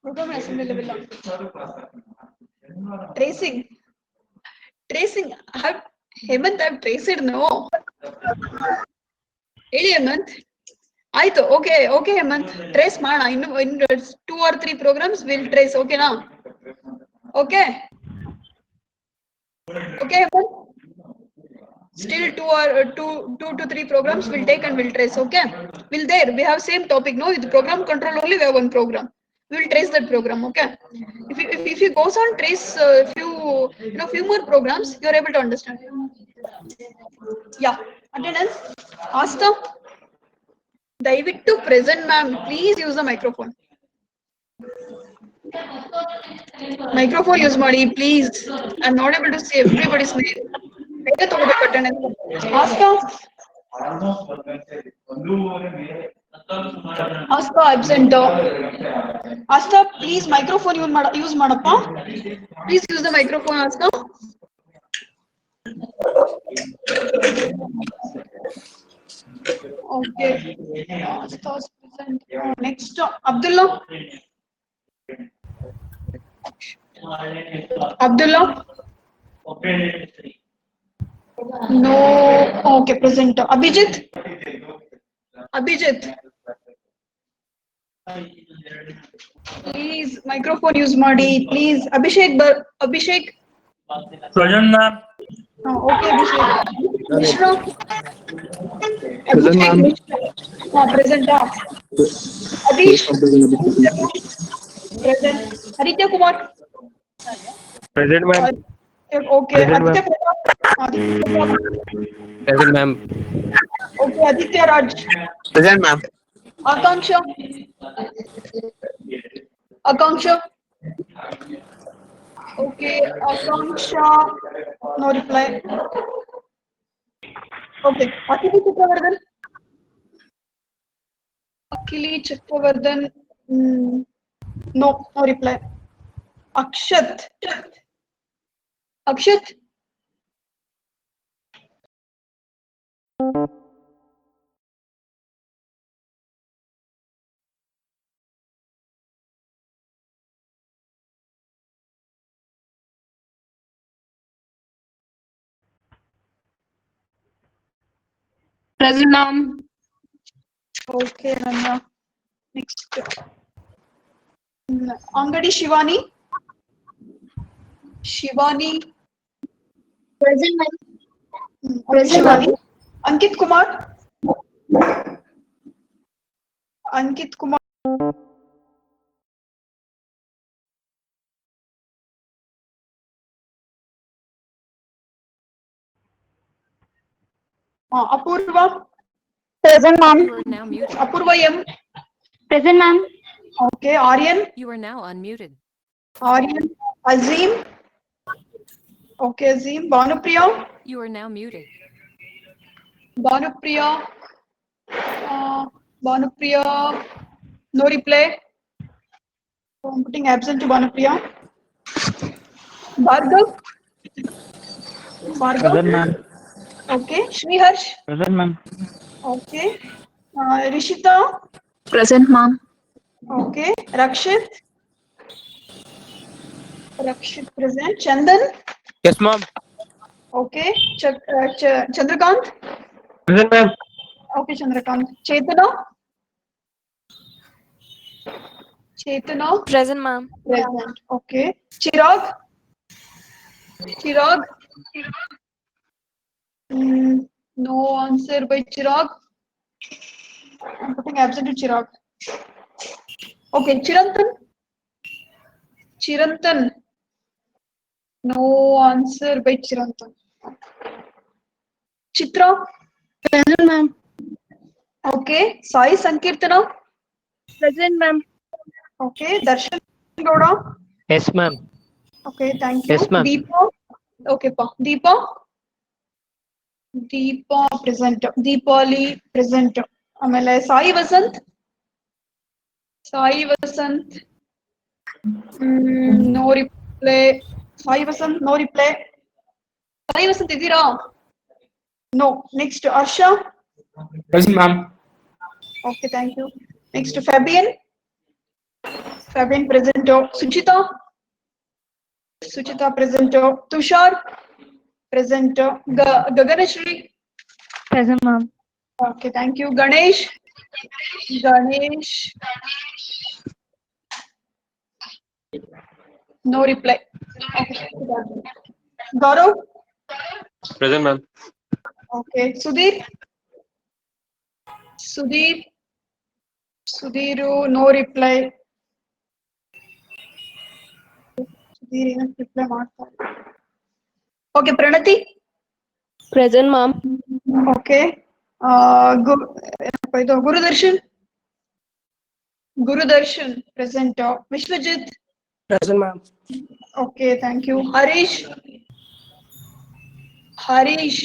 program in assembly level language. Tracing. Hemant, I've traced no. Hey Hemant. Okay, Hemant. Trace mana. In 2 or 3 programs we'll trace. Okay now. Okay. Okay, Hemant. Still 2 to 3 programs we'll take and we'll trace. Okay. We have same topic. No, with program control only we have one program. We will trace that program. Okay. If you goes on trace few more programs, you are able to understand. Yeah. Attendance. Asta. ದಯವಿಟ್ಟು present ma'am. Please use the microphone. Microphone use ಮಾಡಿ please. I'm not able to see everybody's name. ಬೇಗ ತಗೋಬೇಕು attendance. Asta. Asta absent. Asta, please microphone use ಮಾಡಪ್ಪ. Please use the microphone, Asta. Okay. Asta's present. Next, Abdullah. Abdullah. No. Okay, present. Abhijit. Abhijit. Please microphone use ಮಾಡಿ. Please. Abhishek. Present ma'am. Okay, Abhishek. Mishra. Present, ma'am. Present. Adish. Present. Aditya Kumar. Present, ma'am. Okay. Present, Aditya ma'am. Pratap. Aditya Pratap. Present, ma'am. Okay. Aditya Raj. Present, ma'am. Akanksha. Akanksha. Okay. Akanksha. No reply. Okay. Akili Chakravartan. Akili Chakravartan. No reply. Akshat. Akshat. Present, ma'am. Okay, Rania. Next. Angadi Shivani. Shivani. Present, ma'am. Okay, Shivani. Ankit Kumar. Ankit Kumar. Apurva. Present, ma'am. You are now muted. Apurva M. Present, ma'am. Okay, Aryan. You are now unmuted. Aryan. Azim. Okay, Azim. Bhanupriya. You are now muted. Bhanupriya. Bhanupriya. No reply. So I'm putting absent to Bhanupriya. Bhargav. Bhargav. Present ma'am. Okay. Shriharsh. Present ma'am. Okay. Rishita. Present, ma'am. Okay. Rakshit. Rakshit present. Chandan. Yes, ma'am. Okay. Chandrakant. Present, ma'am. Okay, Chandrakant. Chetana. Chetana. Present, ma'am. Present. Okay. Chirag. Chirag. No answer by Chirag. I'm putting absent to Chirag. Okay, Chirantan. Chirantan. No answer by Chirantan. Chitra. Present, ma'am. Okay. Sai Sankirtana. Present, ma'am. Okay. Darshan Gowda. Yes, ma'am. Okay, thank you. Yes, ma'am. Deepa. Okay, pa. Deepa. Deepa present. Deepali present. ಆಮೇಲೆ Sai Vasant. Sai Vasant. No reply. Sai Vasant no reply. Sai Vasant ಇದ್ದೀರಾ? No. Next Arsha. Present, ma'am. Okay, thank you. Next Fabian. Fabian present. Suchita. Suchita present. Tushar present. Gaganashri. Present, ma'am. Okay, thank you. Ganesh. Ganesh. No reply. Okay. Gaurav. Present, ma'am. Okay. Sudhir. Sudhir. Sudhiru. No reply. reply ಮಾಡ್ತಾರೆ. Okay, Pranati. Present, ma'am. Okay. Gurudarshan. Gurudarshan present. Vishwajit. Present, ma'am. Okay, thank you. Harish. Harish.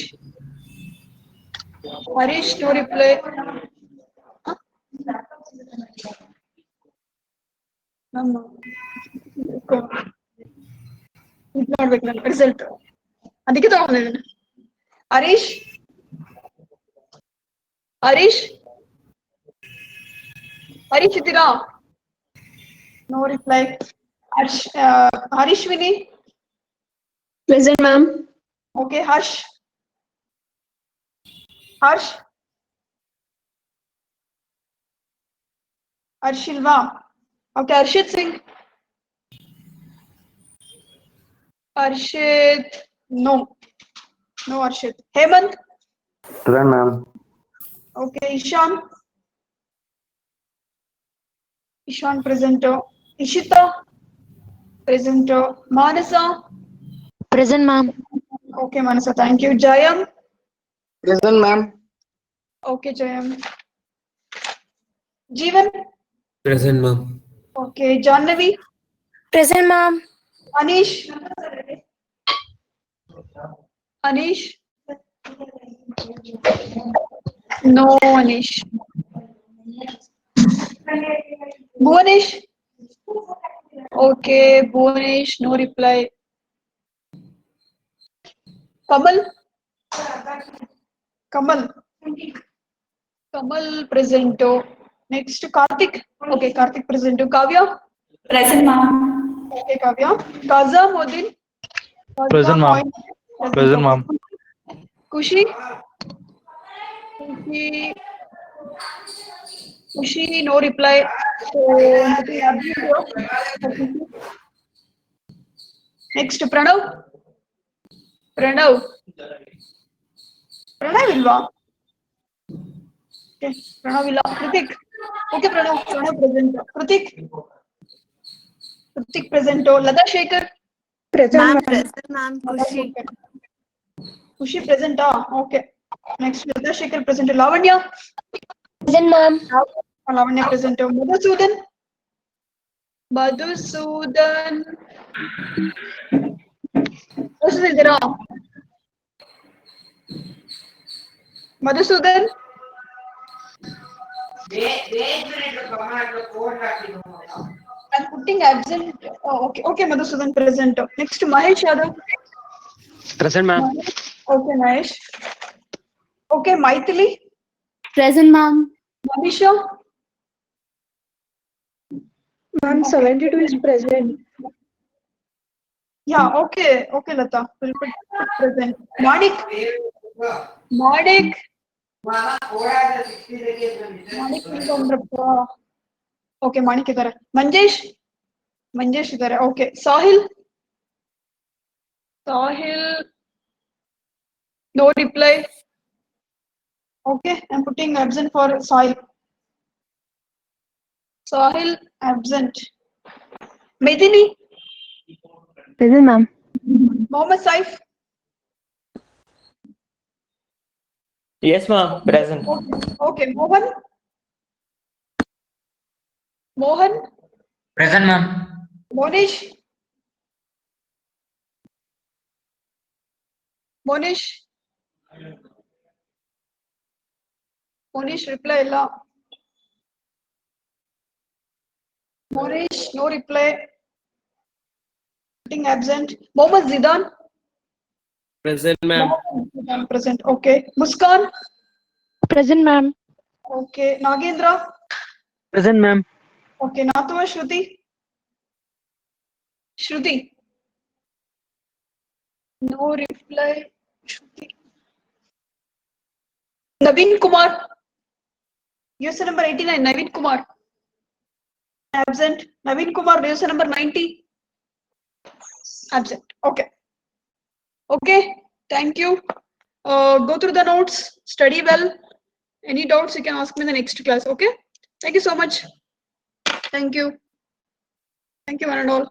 Harish, no reply. Huh? No. ನೋಡ್ಬೇಕು ನಾನು result ಅದಕ್ಕೆ ತಗೊಂಡಿದ್ದೀನಿ. ಹರೀಶ್ ಹರೀಶ್ ಹರೀಶ್ ಇದ್ದೀರಾ? No reply. Harishwini. Present, ma'am. Okay. Harsh Harsh Harsh ಇಲ್ವಾ? Okay. Harshit Singh. Arshit, no Arshit. Hemant. Present, ma'am. Okay. Ishan present. Ishita present. Manasa. Present, ma'am. Okay, Manasa, thank you. Jayam. Present, ma'am. Okay, Jayam. Jeevan. Present, ma'am. Okay. Jannavi. Present, ma'am. Anish. No Anish. Bhuvanesh. Okay, Bhuvanesh, no reply. Kamal present. Next, Karthik. Okay, Karthik present. Kavya. Present, ma'am. Okay, Kavya. Kaza Modin. Present, ma'am. Present, ma'am. Kushi, no reply. So, next, Pranav ilva? Okay, Pranav illa. Kritik. Okay, Pranav present. Kritik present. Lata Shekhar. Ma'am, present, ma'am. Kushi present. Okay. Next, Lata Shekhar present. Lavanya. Present, ma'am. Lavanya present. Madhusudan. ಇದ್ದೀರಾ? Madhusudan. I'm putting absent. Okay, Madhusudan present. Next, Mahesh Yadav. Present, ma'am. Okay, Mahesh. Okay, Maithili. Present, ma'am. Manisha. Ma'am, 72 is present. Yeah, okay, Lata. We'll put present. Manik. Okay, Manik idare. Manjesh idare. Okay, Sahil, no reply. Okay, I'm putting absent for Sahil. Absent. Medini. Present, ma'am. Mohammed Saif. Yes, ma'am. Present. Okay, Mohan. Present, ma'am. Monish reply illa. Monish, no reply. Putting absent. Mohammed Zidan. Present, ma'am. Zidan present. Okay. Muskan. Present, ma'am. Okay. Nagendra. Present, ma'am. Okay. Nathua Shruti. No reply. Shruti. Naveen Kumar. User number 89. Naveen Kumar. Absent. Naveen Kumar. User number 90. Absent. Okay. Thank you. Go through the notes. Study well. Any doubts you can ask me in the next class. Okay. Thank you so much. Thank you one and all.